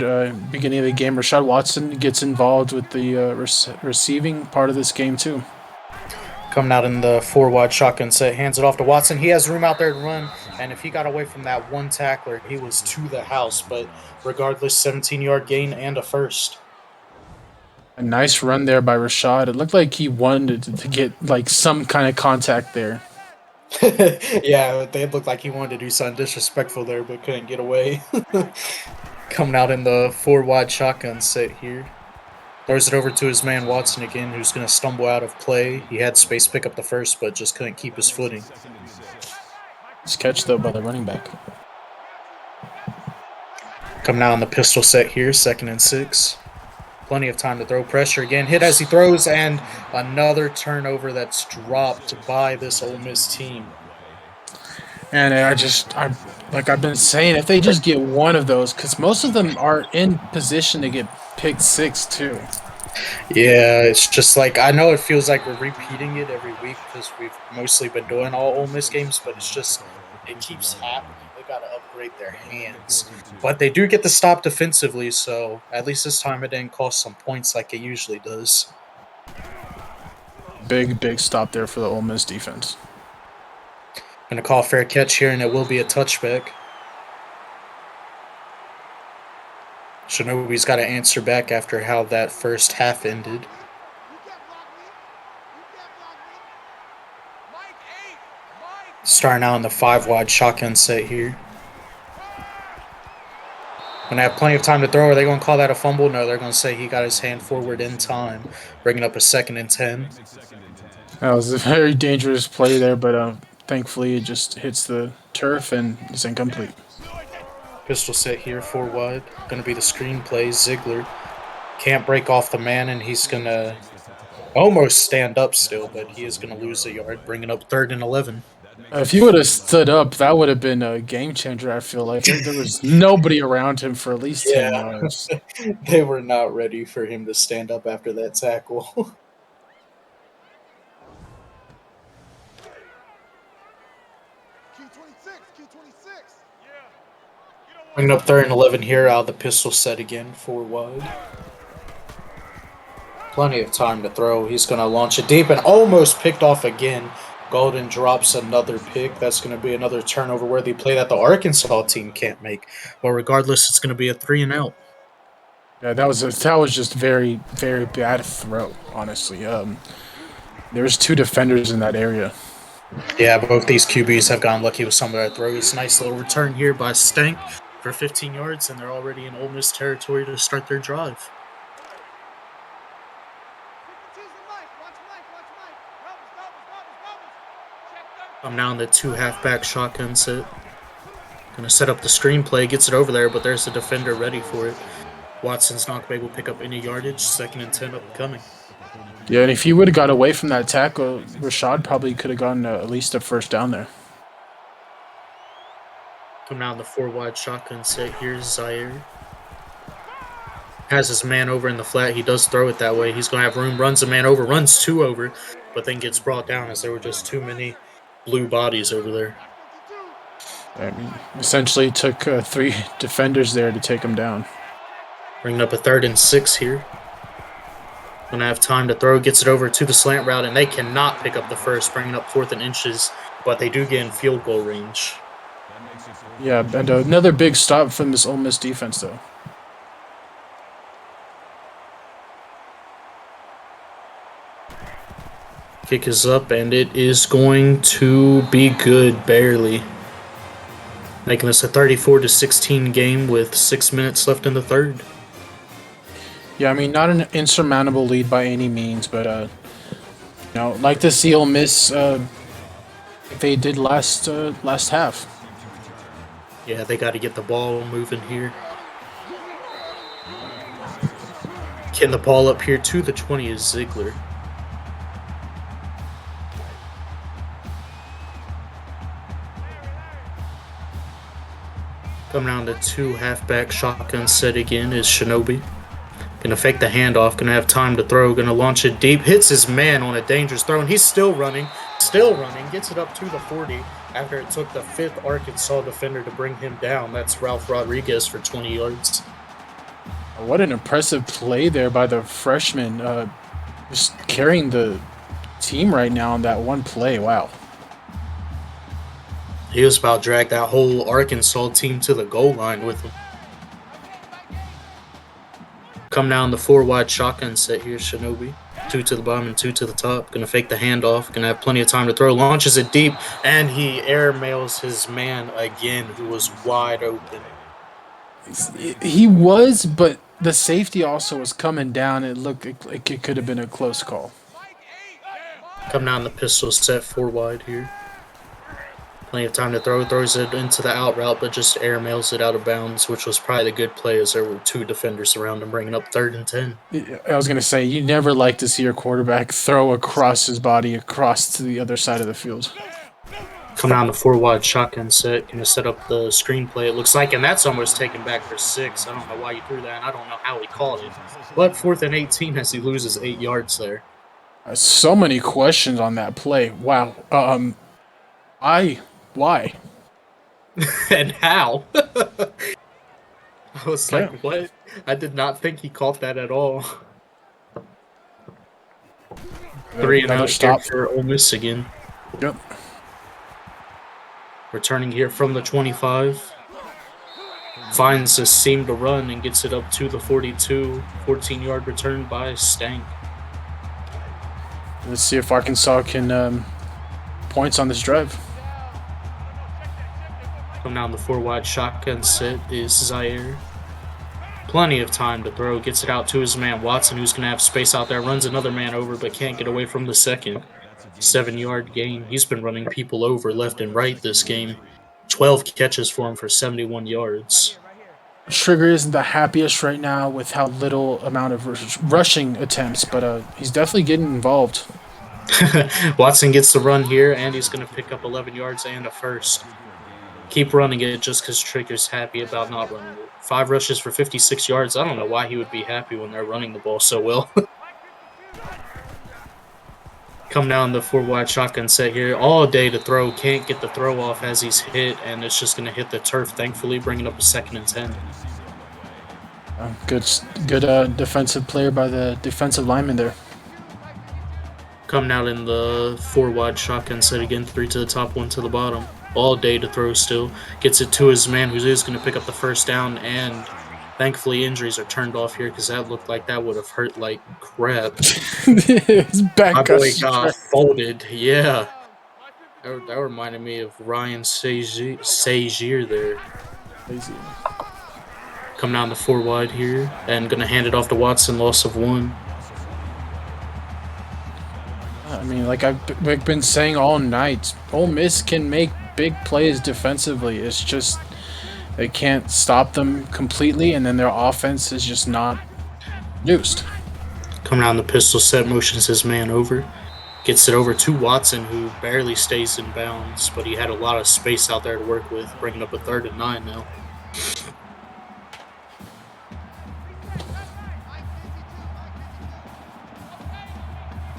beginning of the game, Rashad Watson gets involved with the receiving part of this game, too. Coming out in the 4-wide shotgun set, hands it off to Watson. He has room out there to run, and if he got away from that one tackler, he was to the house. But regardless, 17-yard gain and a first. A nice run there by Rashad. It looked like he wanted to get like some kind of contact there. Yeah, it looked like he wanted to do something disrespectful there, but couldn't get away. Coming out in the 4 wide shotgun set here. Throws it over to his man Watson again, who's going to stumble out of play. He had space pick up the first, but just couldn't keep his footing. It's catch, though, by the running back. Coming out in the pistol set here, 2nd and 6. Plenty of time to throw. Pressure again. Hit as he throws, and another turnover that's dropped by this Ole Miss team. And like I've been saying, if they just get one of those, because most of them are in position to get picked 6 too. Yeah, it's just like, I know it feels like we're repeating it every week because we've mostly been doing all Ole Miss games, but it's just, it keeps happening. They got to upgrade their hands. But they do get the stop defensively, so at least this time it didn't cost some points like it usually does. Big stop there for the Ole Miss defense. Going to call fair catch here, and it will be a touchback. Shinobi's got to answer back after how that first half ended. Starting out in the 5 wide shotgun set here. Gonna have plenty of time to throw. Are they going to call that a fumble? No, they're going to say he got his hand forward in time, bringing up a 2nd and 10. That was a very dangerous play there, but thankfully it just hits the turf and it's incomplete. Pistol set here, 4 wide. Going to be the screen play. Ziegler can't break off the man, and he's going to almost stand up still, but he is going to lose a yard, bringing up 3rd and 11. If he would have stood up, that would have been a game changer, I feel like. There was nobody around him for at least 10 yards. They were not ready for him to stand up after that tackle. Bringing up 3rd and 11 here out of the pistol set again, 4 wide. Plenty of time to throw. He's going to launch it deep and almost picked off again. Golden drops another pick. That's going to be another turnover-worthy play that the Arkansas team can't make. But regardless, it's going to be a 3 and out. Yeah, that was just very, very bad throw, honestly. There was 2 defenders in that area. Yeah, both these QBs have gotten lucky with some of their throws. Nice little return here by Stank for 15 yards, and they're already in Ole Miss territory to start their drive. I'm now in the 2 halfback shotgun set. Gonna set up the screen play, gets it over there, but there's a defender ready for it. Watson's not gonna be able to pick up any yardage. 2nd and 10 upcoming. Yeah, and if he would have got away from that tackle, Rashad probably could have gotten at least a first down there. Coming out in the 4 wide shotgun set, here's Zaire. Has his man over in the flat. He does throw it that way. He's going to have room, runs a man over, runs 2 over, but then gets brought down as there were just too many blue bodies over there. I mean, essentially took 3 defenders there to take him down. Bringing up a 3rd and 6 here. Going to have time to throw, gets it over to the slant route, and they cannot pick up the first, bringing up 4th and inches, but they do get in field goal range. Yeah, and another big stop from this Ole Miss defense, though. Kick is up, and it is going to be good, barely. Making this a 34-16 game with 6 minutes left in the 3rd. Yeah, I mean, not an insurmountable lead by any means, but like to see Ole Miss like they did last half. Yeah, they got to get the ball moving here. Getting the ball up here to the 20 is Ziegler. Coming down to 2 halfback shotgun set again is Shinobi. Gonna fake the handoff, gonna have time to throw, gonna launch it deep, hits his man on a dangerous throw, and he's still running, gets it up to the 40 after it took the 5th Arkansas defender to bring him down. That's Ralph Rodriguez for 20 yards. What an impressive play there by the freshman, just carrying the team right now on that one play. Wow. He was about to drag that whole Arkansas team to the goal line with him. Come down the 4 wide shotgun set here, Shinobi. 2 to the bottom and 2 to the top. Gonna fake the handoff. Gonna have plenty of time to throw. Launches it deep, and he air mails his man again, who was wide open. He was, but the safety also was coming down. It looked like it could have been a close call. Come down the pistol set 4 wide here. Plenty of time to throw. Throws it into the out route, but just air mails it out of bounds, which was probably the good play as there were 2 defenders around him, bringing up 3rd and 10. I was going to say, you never like to see your quarterback throw across his body across to the other side of the field. Come down the 4 wide shotgun set. Going to set up the screenplay, it looks like, and that's almost taken back for 6. I don't know why you threw that, and I don't know how he called it. But 4th and 18 as he loses 8 yards there. So many questions on that play. Wow. Why? And how? I was like, what? I did not think he caught that at all. 3 and out stop for Ole Miss again. Yep. Returning here from the 25. Finds a seam to run and gets it up to the 42. 14-yard return by Stank. Let's see if Arkansas can points on this drive. Come down the 4 wide shotgun set is Zaire. Plenty of time to throw. Gets it out to his man Watson, who's going to have space out there. Runs another man over, but can't get away from the second. 7-yard gain. He's been running people over left and right this game. 12 catches for him for 71 yards. Trigger isn't the happiest right now with how little amount of rushing attempts, but he's definitely getting involved. Watson gets the run here, and he's going to pick up 11 yards and a first. Keep running it just because Trigger's happy about not running it. 5 rushes for 56 yards. I don't know why he would be happy when they're running the ball so well. Come down the 4 wide shotgun set here. All day to throw. Can't get the throw off as he's hit, and it's just going to hit the turf, thankfully, bringing up a 2nd and 10. Good defensive player by the defensive lineman there. Coming out in the 4 wide shotgun set again. 3 to the top, 1 to the bottom. All day to throw still. Gets it to his man, who is going to pick up the first down, and thankfully injuries are turned off here because that looked like that would have hurt like crap. His back My boy got folded. Yeah. That reminded me of Ryan Sagier there. Crazy. Come down the 4 wide here and going to hand it off to Watson. Loss of 1. I mean, like I've been saying all night, Ole Miss can make big plays defensively. It's just they can't stop them completely, and then their offense is just not used. Coming down the pistol set, motions his man over. Gets it over to Watson, who barely stays in bounds, but he had a lot of space out there to work with, bringing up a 3rd and 9 now.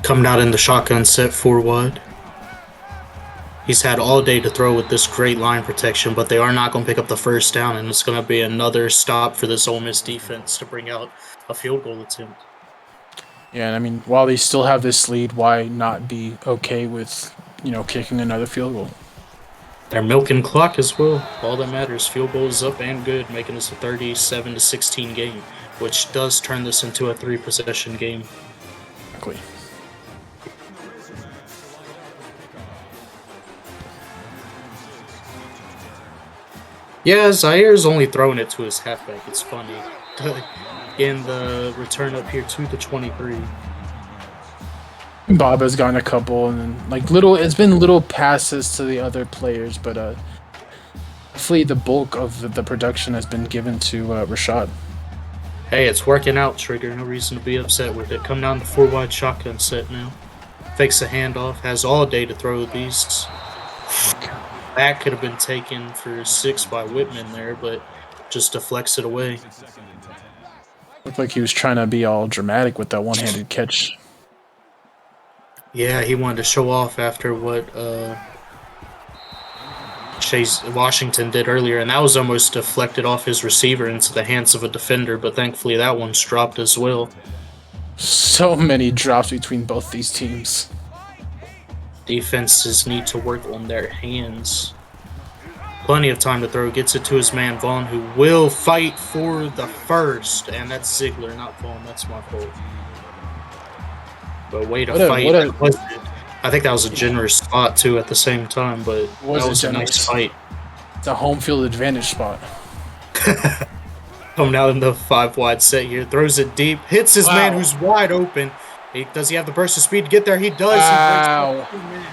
Coming out in the shotgun set 4 wide. He's had all day to throw with this great line protection, but they are not going to pick up the first down, and it's going to be another stop for this Ole Miss defense to bring out a field goal attempt. Yeah, and I mean, while they still have this lead, why not be okay with, kicking another field goal? They're milking clock as well. All that matters, field goal is up and good, making this a 37-16 game, which does turn this into a 3-possession game. Exactly. Yeah, Zaire's only throwing it to his halfback. It's funny. Again, the return up here to the 23. Bob has gotten a couple, and then it's been little passes to the other players, but hopefully the bulk of the production has been given to Rashad. Hey, it's working out, Trigger. No reason to be upset with it. Come down the 4 wide shotgun set now. Fakes a handoff. Has all day to throw these. That could have been taken for 6 by Whitman there, but just deflects it away. Looked like he was trying to be all dramatic with that one-handed catch. Yeah, he wanted to show off after what Chase Washington did earlier, and that was almost deflected off his receiver into the hands of a defender, but thankfully that one's dropped as well. So many drops between both these teams. Defenses need to work on their hands. Plenty of time to throw. Gets it to his man Vaughn, who will fight for the first. And that's Ziegler, not Vaughn. That's my fault. But way to fight. I think that was a generous spot, too, at the same time. But that was a nice fight. It's a home field advantage spot. Coming out in the 5 wide set here. Throws it deep. Hits his man Wow. who's wide open. Does he have the burst of speed to get there? He does. He breaks Wow. up 2 men.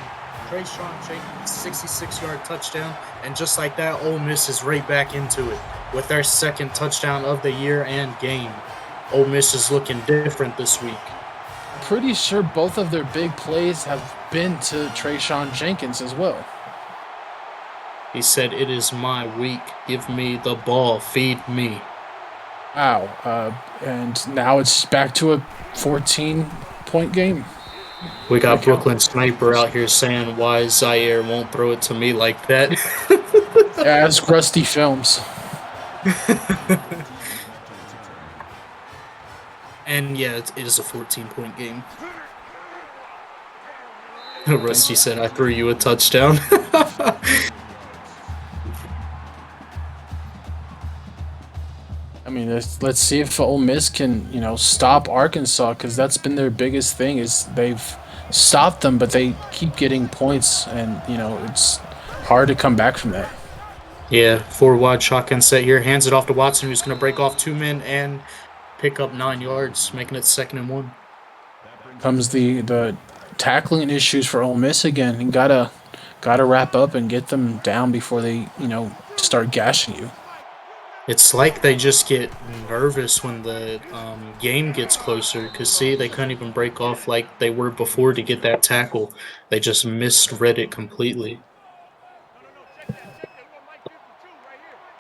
Trayshawn Jenkins, 66-yard touchdown. And just like that, Ole Miss is right back into it with their second touchdown of the year and game. Ole Miss is looking different this week. Pretty sure both of their big plays have been to Trayshawn Jenkins as well. He said, "It is my week. Give me the ball. Feed me." Wow. And now it's back to a 14-point game. We got Brooklyn Sniper out here saying why Zaire won't throw it to me like that. As Rusty Films. And yeah, it is a 14-point game. Rusty said, "I threw you a touchdown." I mean, let's see if Ole Miss can, stop Arkansas, because that's been their biggest thing is they've stopped them, but they keep getting points, and it's hard to come back from that. Yeah, 4 wide shotgun set here. Hands it off to Watson, who's going to break off 2 men and pick up 9 yards, making it 2nd and 1. Comes the tackling issues for Ole Miss again. You gotta wrap up and get them down before they start gashing you. It's like they just get nervous when the game gets closer. Because, see, they couldn't even break off like they were before to get that tackle. They just misread it completely.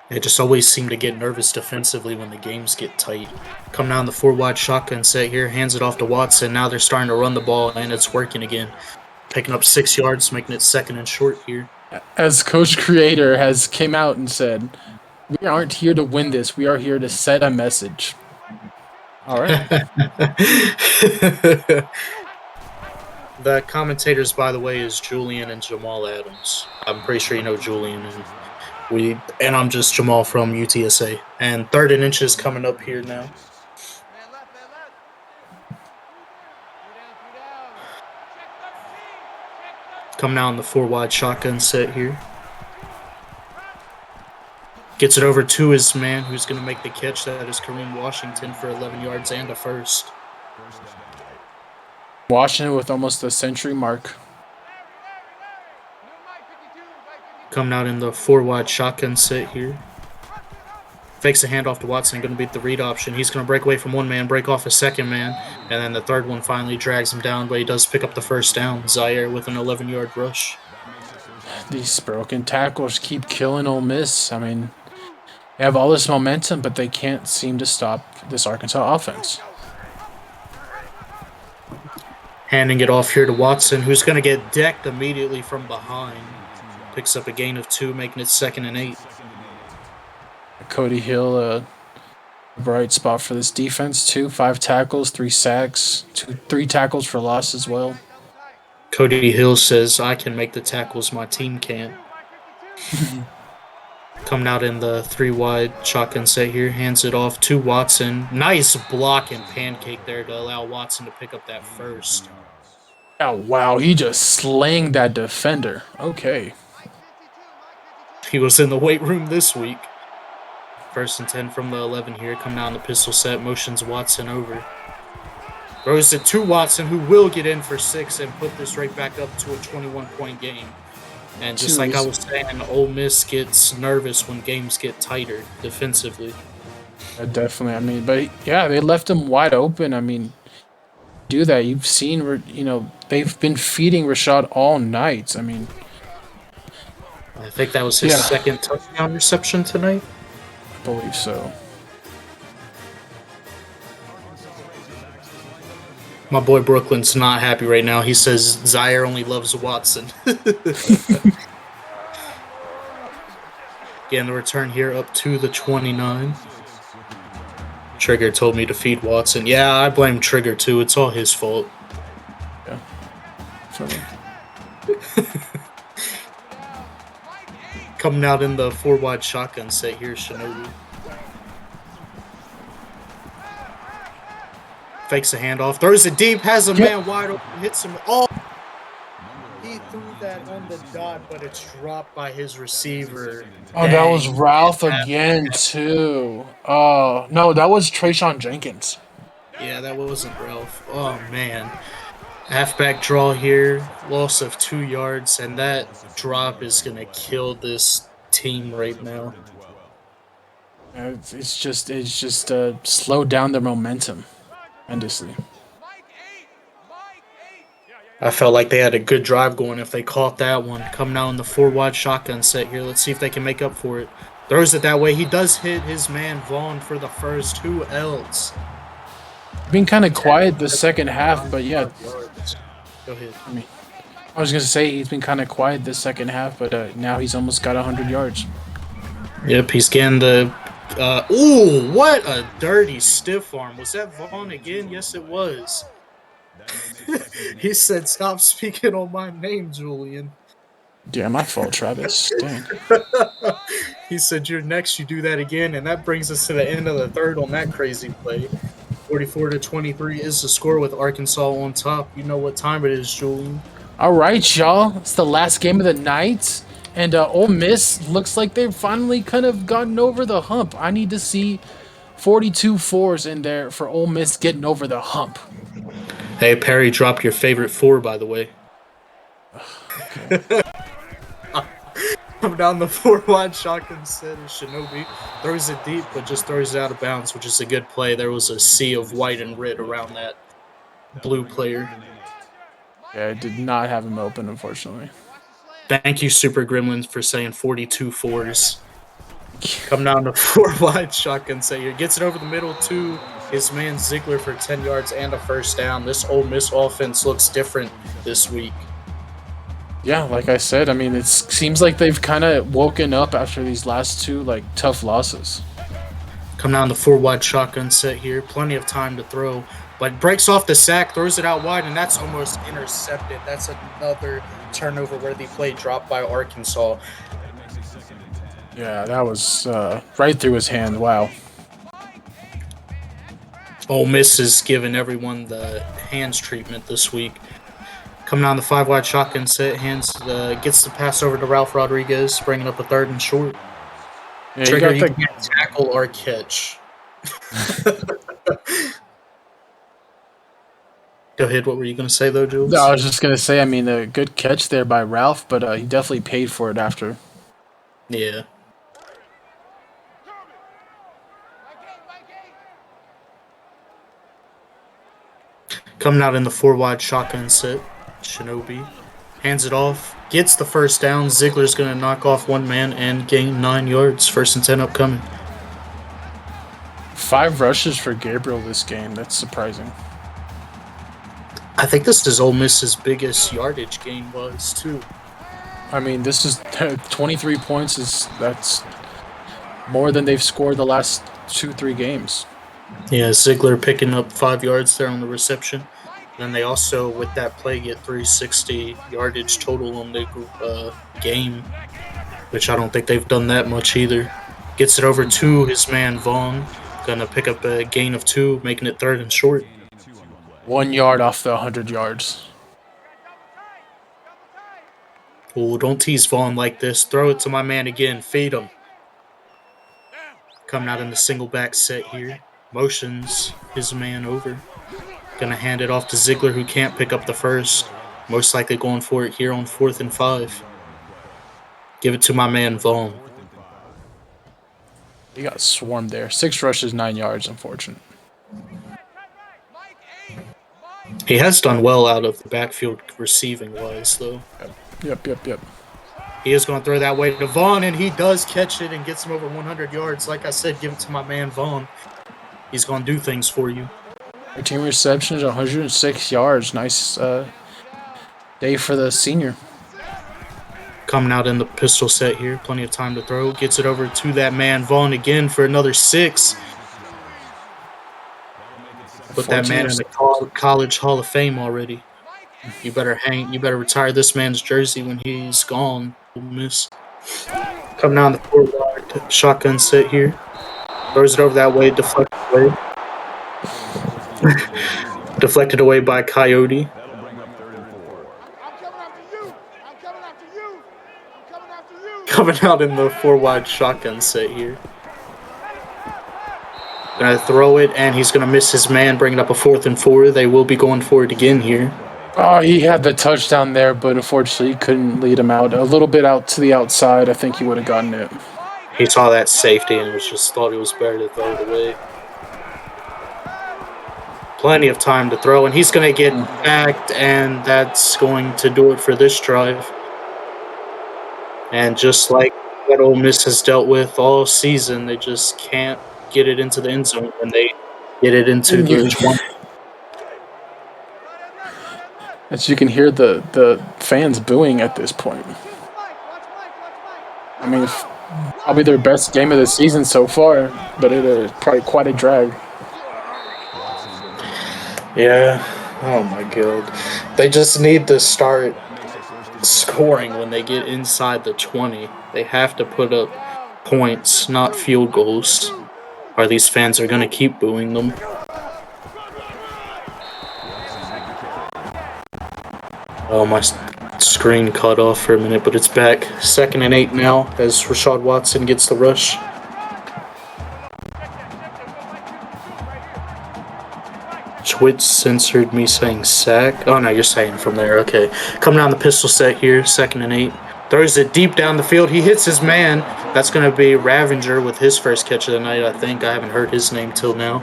They just always seem to get nervous defensively when the games get tight. Coming down the 4 wide shotgun set here, hands it off to Watson. Now they're starting to run the ball, and it's working again. Picking up 6 yards, making it 2nd and short here. As Coach Creator has came out and said, we aren't here to win this. We are here to set a message. All right. The commentators, by the way, is Julian and Jamal Adams. I'm pretty sure you know Julian, and I'm just Jamal from UTSA. And 3rd and inches coming up here now. Coming out in the 4 wide shotgun set here. Gets it over to his man, who's going to make the catch. That is Kareem Washington for 11 yards and a first. Washington with almost a century mark. Coming out in the 4 wide shotgun set here. Fakes a handoff to Watson, going to beat the read option. He's going to break away from 1 man, break off a 2nd man, and then the 3rd one finally drags him down, but he does pick up the first down. Zaire with an 11-yard rush. These broken tackles keep killing Ole Miss. I mean, they have all this momentum, but they can't seem to stop this Arkansas offense. Handing it off here to Watson, who's going to get decked immediately from behind. Picks up a gain of 2, making it 2nd and 8. Cody Hill, a bright spot for this defense too. 5 tackles, 3 sacks, 3 tackles for loss as well. Cody Hill says, "I can make the tackles, my team can't." Coming out in the 3 wide shotgun set here, hands it off to Watson. Nice block and pancake there to allow Watson to pick up that first. Oh, wow, he just slanged that defender. Okay. He was in the weight room this week. 1st and 10 from the 11 here. Coming out in the pistol set, motions Watson over. Throws it to Watson, who will get in for 6 and put this right back up to a 21-point game. And just like I was saying, Ole Miss gets nervous when games get tighter defensively. Definitely. I mean, but yeah, they left him wide open. I mean, do that. You've seen, they've been feeding Rashad all night. I mean, I think that was his 2nd touchdown reception tonight. I believe so. My boy Brooklyn's not happy right now. He says Zaire only loves Watson. Again, the return here up to the 29. Trigger told me to feed Watson. Yeah, I blame Trigger too. It's all his fault. Yeah. Funny. Coming out in the 4 wide shotgun set here, Shinobi. Fakes a handoff, throws it deep, has a man wide open, hits him. Oh! He he threw that on the dot, but it's dropped by his receiver. Oh, that was Dang. Ralph again too. Oh no, that was Trayshawn Jenkins. Yeah, that wasn't Ralph. Oh man. Halfback draw here, loss of 2 yards, and that drop is gonna kill this team right now. It's just slowed down their momentum tremendously. I felt like they had a good drive going if they caught that one. Coming out in the 4 wide shotgun set here. Let's see if they can make up for it. Throws it that way. He does hit his man Vaughn for the first. Who else? Been kind of quiet the second half, but yeah, Go ahead. I was gonna say he's been kind of quiet this second half, but now he's almost got 100 yards. Yep, he's getting the. Ooh, what a dirty stiff arm. Was that Vaughn again? Yes, it was. He said, "Stop speaking on my name, Julian." Yeah, my fault, Travis. Dang. He said, "You're next. You do that again," and that brings us to the end of the third on that crazy play. 44-23 is the score with Arkansas on top. You know what time it is, Julian. All right, y'all. It's the last game of the night, and Ole Miss looks like they've finally kind of gotten over the hump. I need to see 42 fours in there for Ole Miss getting over the hump. Hey, Perry dropped your favorite 4, by the way. Come down the 4 wide shotgun set is Shinobi. Throws it deep, but just throws it out of bounds, which is a good play. There was a sea of white and red around that blue player. Yeah, I did not have him open, unfortunately. Thank you, Super Gremlins, for saying 42 fours. Come down the 4 wide shotgun set here. Gets it over the middle to his man Ziegler for 10 yards and a first down. This Ole Miss offense looks different this week. Yeah, like I said, I mean, it seems like they've kind of woken up after these last two tough losses. Come down the 4 wide shotgun set here. Plenty of time to throw. But breaks off the sack, throws it out wide, and that's almost intercepted. That's another turnover-worthy play dropped by Arkansas. Yeah, that was right through his hand. Wow. Ole Miss is giving everyone the hands treatment this week. Coming down the 5 wide shotgun set, gets the pass over to Ralph Rodriguez, bringing up a 3rd and short. Yeah, Trigger, you can't tackle or catch. Go ahead. What were you going to say, though, Jules? I was just going to say, I mean, a good catch there by Ralph, but he definitely paid for it after. Yeah. Coming out in the 4 wide shotgun set, Shinobi hands it off, gets the first down. Ziegler's going to knock off one man and gain 9 yards. 1st and 10 upcoming. 5 rushes for Gabriel this game. That's surprising. I think this is Ole Miss's biggest yardage gain was, too. I mean, this is 23 points. That's more than they've scored the last 2-3 games. Yeah, Ziegler picking up 5 yards there on the reception. Then they also, with that play, get 360 yardage total on the game, which I don't think they've done that much either. Gets it over to his man Vaughn. Gonna pick up a gain of 2, making it 3rd and short. 1 yard off the 100 yards. Oh, don't tease Vaughn like this. Throw it to my man again. Feed him. Coming out in the single back set here. Motions his man over. Gonna hand it off to Ziegler, who can't pick up the first. Most likely going for it here on 4th and 5. Give it to my man Vaughn. He got swarmed there. 6 rushes, 9 yards, unfortunate. He has done well out of the backfield receiving-wise, though. Yep. He is going to throw that way to Vaughn, and he does catch it and gets him over 100 yards. Like I said, give it to my man Vaughn. He's going to do things for you. 13 receptions, 106 yards. Nice day for the senior. Coming out in the pistol set here. Plenty of time to throw. Gets it over to that man Vaughn again for another 6. Put that man in the college Hall of Fame already. You better retire this man's jersey when he's gone. Ole Miss. Coming down the 4 wide shotgun set here. Throws it over that way, deflected away by Coyote. Coming out in the 4-wide shotgun set here. Gonna throw it, and he's gonna miss his man, bringing up a 4th and 4. They will be going for it again here. Oh, he had the touchdown there, but unfortunately, he couldn't lead him out. A little bit out to the outside, I think he would have gotten it. He saw that safety and thought it was better to throw it away. Plenty of time to throw, and he's going to get backed, and that's going to do it for this drive. And just like what Ole Miss has dealt with all season, they just can't get it into the end zone when they get it into the 20. As you can hear the fans booing at this point. I mean, probably their best game of the season so far, but it is probably quite a drag. Yeah. Oh, my God. They just need to start scoring when they get inside the 20. They have to put up points, not field goals, or these fans are going to keep booing them. Oh, my screen cut off for a minute, but it's back. 2nd and 8 now as Rashad Watson gets the rush. Twitch censored me saying sack. Oh, no, you're saying from there. Okay. Coming down the pistol set here, 2nd and 8. Throws it deep down the field. He hits his man. That's going to be Ravenger with his first catch of the night, I think. I haven't heard his name till now.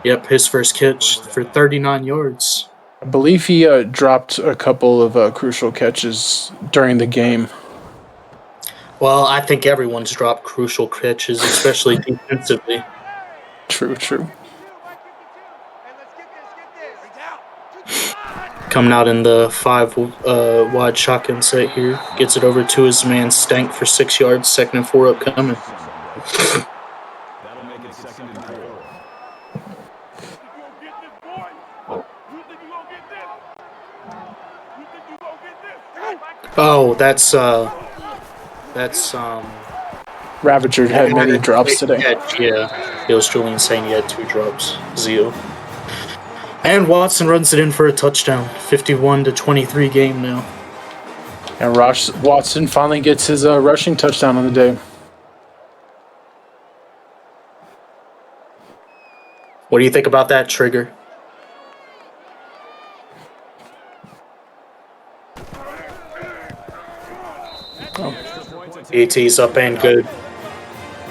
Yep, his first catch for 39 yards. I believe he dropped a couple of crucial catches during the game. Well, I think everyone's dropped crucial catches, especially defensively. True. Coming out in the 5-wide shotgun set here. Gets it over to his man Stank for 6 yards. 2nd and 4 upcoming. Oh, that's Ravager had many drops today. Yeah, it was Julian saying he had 2 drops. Zio. And Watson runs it in for a touchdown. 51-23 game now. And Watson finally gets his rushing touchdown on the day. What do you think about that, Trigger? ET's up and good.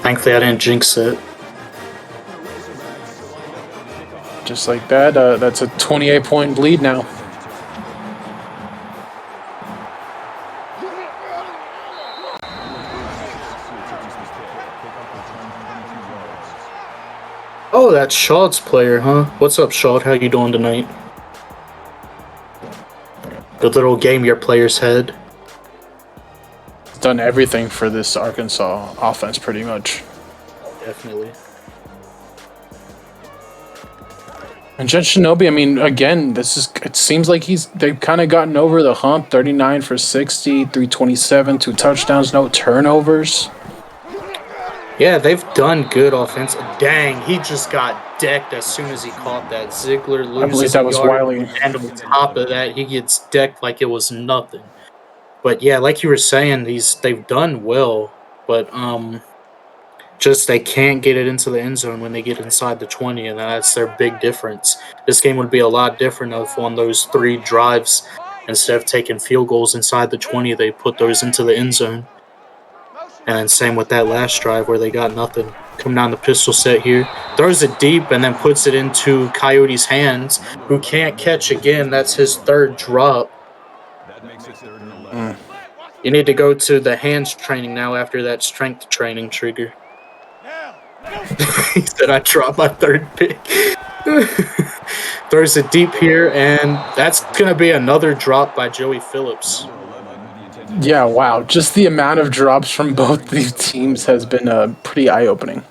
Thankfully, I didn't jinx it. Just like that, that's a 28-point lead now. Oh, that's Shaw's player, huh? What's up, Shaw? How you doing tonight? Good little game your players had. Done everything for this Arkansas offense, pretty much. Definitely. And Jen Shinobi, I mean, again, it seems like they've kind of gotten over the hump. 39 for 60, 327, 2 touchdowns, no turnovers. Yeah, they've done good offense. Dang, he just got decked as soon as he caught that. Ziegler loses. I believe that was Wiley. And on top of that, he gets decked like it was nothing. But yeah, like you were saying, they've done well, but just they can't get it into the end zone when they get inside the 20, and that's their big difference. This game would be a lot different if on those 3 drives, instead of taking field goals inside the 20, they put those into the end zone. And then same with that last drive where they got nothing. Coming down the pistol set here. Throws it deep and then puts it into Coyote's hands, who can't catch again. That's his 3rd drop. You need to go to the hands training now after that strength training, Trigger. He said I dropped my 3rd pick. Throws it deep here, and that's going to be another drop by Joey Phillips. Yeah, wow. Just the amount of drops from both these teams has been pretty eye-opening.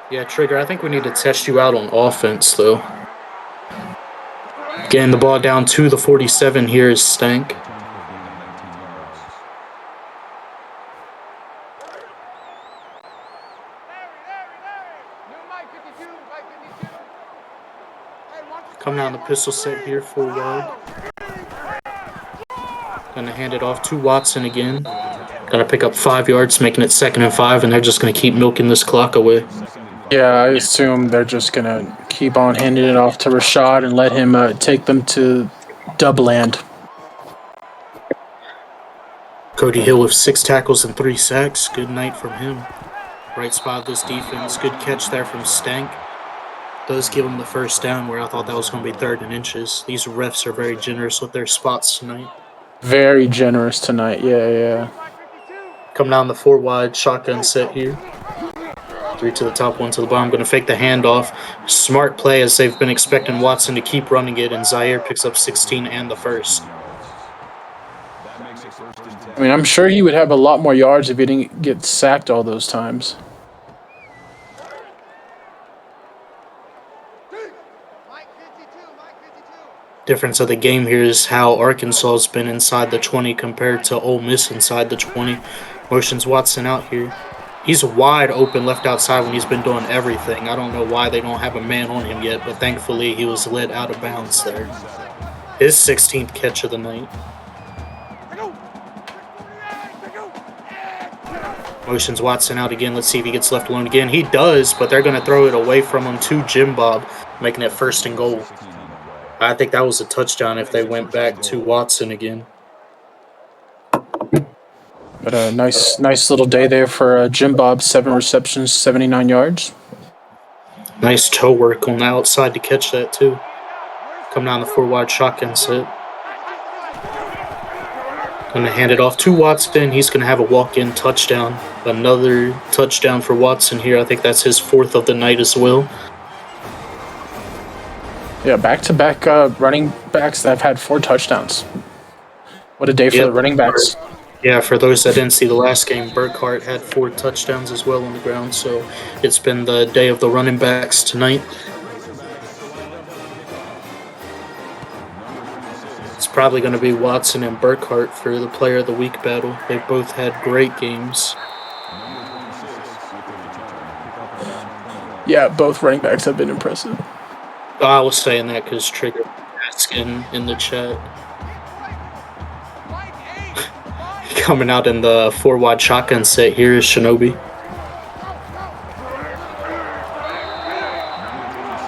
Yeah, Trigger, I think we need to test you out on offense, though. Getting the ball down to the 47 here is Stank. Coming down the pistol set here, 4 wide. Gonna hand it off to Watson again. Gonna pick up 5 yards, making it 2nd and 5, and they're just gonna keep milking this clock away. Yeah, I assume they're just gonna keep on handing it off to Rashad and let him take them to Dubland. Cody Hill with 6 tackles and 3 sacks. Good night from him. Right spot of this defense. Good catch there from Stank. Does give him the first down where I thought that was going to be 3rd and inches. These refs are very generous with their spots tonight. Very generous tonight, yeah. Come down the 4 wide shotgun set here. 3 to the top, 1 to the bottom. Going to fake the handoff. Smart play as they've been expecting Watson to keep running it, and Zaire picks up 16 and the first. I mean, I'm sure he would have a lot more yards if he didn't get sacked all those times. Difference of the game here is how Arkansas has been inside the 20 compared to Ole Miss inside the 20. Motions Watson out here. He's wide open left outside when he's been doing everything. I don't know why they don't have a man on him yet, but thankfully he was let out of bounds there. His 16th catch of the night. Motions Watson out again. Let's see if he gets left alone again. He does, but they're going to throw it away from him to Jim Bob, making it 1st and goal. I think that was a touchdown if they went back to Watson again. But a nice little day there for Jim Bob. 7 receptions, 79 yards. Nice toe work on the outside to catch that too. Come down the 4 wide shotgun set. Going to hand it off to Watson. He's going to have a walk-in touchdown. Another touchdown for Watson here. I think that's his 4th of the night as well. Yeah, back-to-back running backs that have had 4 touchdowns. What a day for the running backs. Yeah, for those that didn't see the last game, Burkhart had 4 touchdowns as well on the ground, so it's been the day of the running backs tonight. It's probably going to be Watson and Burkhart for the Player of the Week battle. They've both had great games. Yeah, both running backs have been impressive. I was saying that because Trigger asking in the chat. Coming out in the 4 wide shotgun set here is Shinobi.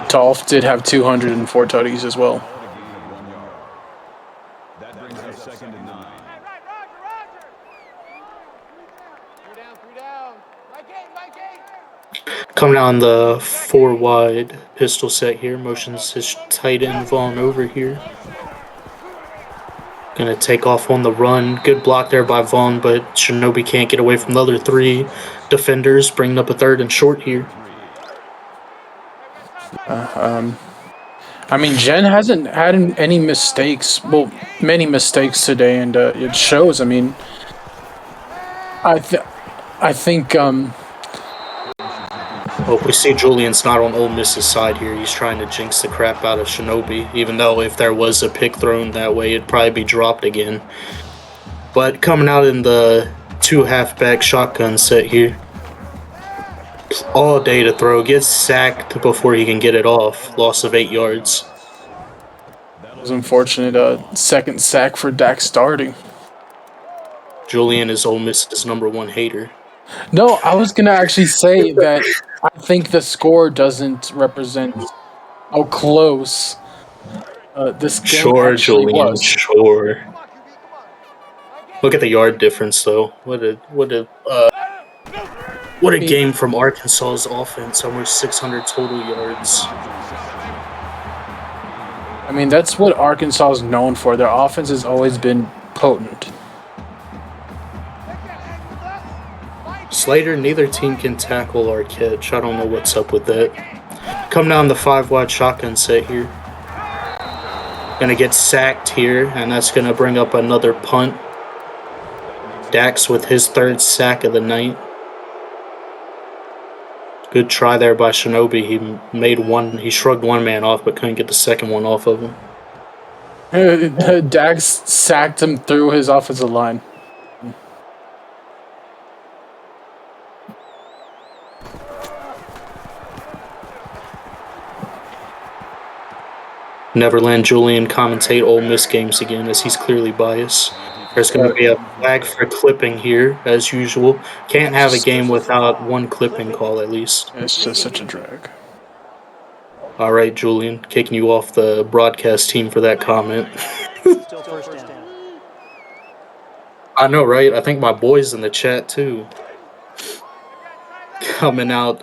Tolf did have 204 tutties as well. Coming on the 4 wide pistol set here. Motions his tight end Vaughn over here. Gonna take off on the run. Good block there by Vaughn, but Shinobi can't get away from the other 3 defenders, bringing up a 3rd and short here. I mean, Jen hasn't had any mistakes. Well, many mistakes today, and it shows. I mean, I think. Well, we see Julian's not on Ole Miss's side here. He's trying to jinx the crap out of Shinobi, even though if there was a pick thrown that way, it'd probably be dropped again. But coming out in the 2 halfback shotgun set here. All day to throw. Gets sacked before he can get it off. Loss of 8 yards. It was unfortunate. 2nd sack for Dak starting. Julian is Ole Miss's #1 hater. No, I was going to actually say that I think the score doesn't represent how close this game Sure, actually Julian, was. sure. Look at the yard difference, though. What a game from Arkansas's offense. Almost 600 total yards. I mean, that's what Arkansas is known for. Their offense has always been potent. Slater, neither team can tackle or catch. I don't know what's up with that. Come down the 5 wide shotgun set here. Gonna get sacked here, and that's gonna bring up another punt. Dax with his 3rd sack of the night. Good try there by Shinobi. He shrugged one man off, but couldn't get the second one off of him. Dax sacked him through his offensive line. Neverland Julian commentate Ole Miss games again, as he's clearly biased. There's going to be a flag for clipping here, as usual. Can't have a game without one clipping call, at least. It's just such a drag. All right, Julian, kicking you off the broadcast team for that comment. I know, right? I think my boys in the chat, too. Coming out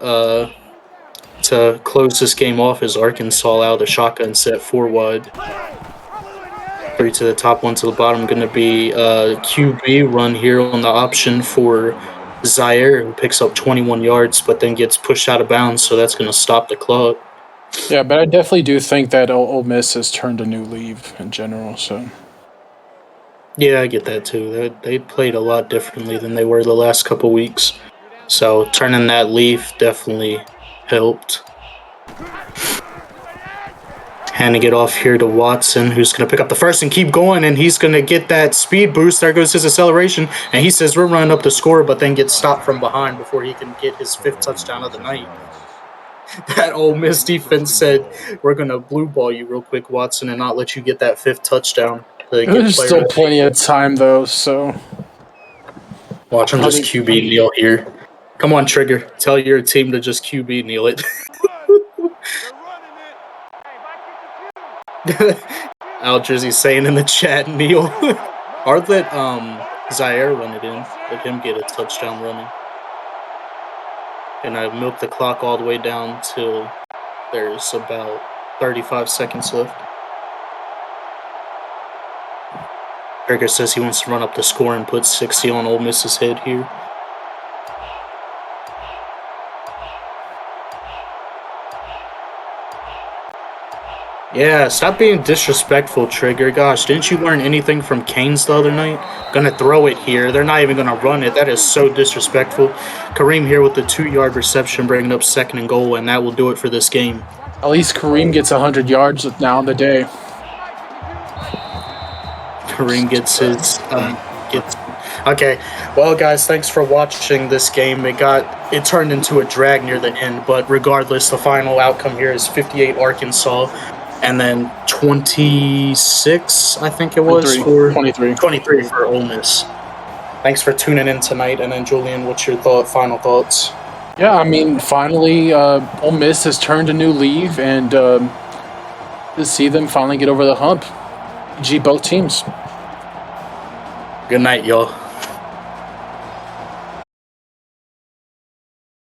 to close this game off is Arkansas out a shotgun set 4 wide. 3 to the top, 1 to the bottom. Going to be QB run here on the option for Zaire, who picks up 21 yards, but then gets pushed out of bounds, so that's going to stop the clock. Yeah, but I definitely do think that Ole Miss has turned a new leaf in general. So. Yeah, I get that too. They played a lot differently than they were the last couple weeks. So turning that leaf definitely helped. Handing it off here to Watson, who's going to pick up the first and keep going, and he's going to get that speed boost. There goes his acceleration, and he says we're running up the score, but then gets stopped from behind before he can get his 5th touchdown of the night. That Ole Miss defense said, we're going to blue ball you real quick, Watson, and not let you get that 5th touchdown. There's still plenty of time, though, so... Watch him just QB kneel here. Come on, Trigger. Tell your team to just QB kneel it. Al Drizzy saying in the chat, kneel. Or let Zaire run it in. Let him get a touchdown running. And I milk the clock all the way down till there's about 35 seconds left. Trigger says he wants to run up the score and put 60 on Ole Miss's head here. Yeah, stop being disrespectful, Trigger. Gosh, didn't you learn anything from Canes the other night? Gonna throw it here. They're not even gonna run it. That is so disrespectful. Kareem here with the 2-yard reception, bringing up 2nd and goal, and that will do it for this game. At least Kareem gets 100 yards now on the day. Kareem gets his Okay, well, guys, thanks for watching this game. It turned into a drag near the end, but regardless, the final outcome here is 58 Arkansas, and then 26, I think it was, 23 for Ole Miss. Thanks for tuning in tonight, and then Julian, what's your final thoughts? Yeah, I mean, finally, Ole Miss has turned a new leaf, and to see them finally get over the hump. Both teams. Good night, y'all.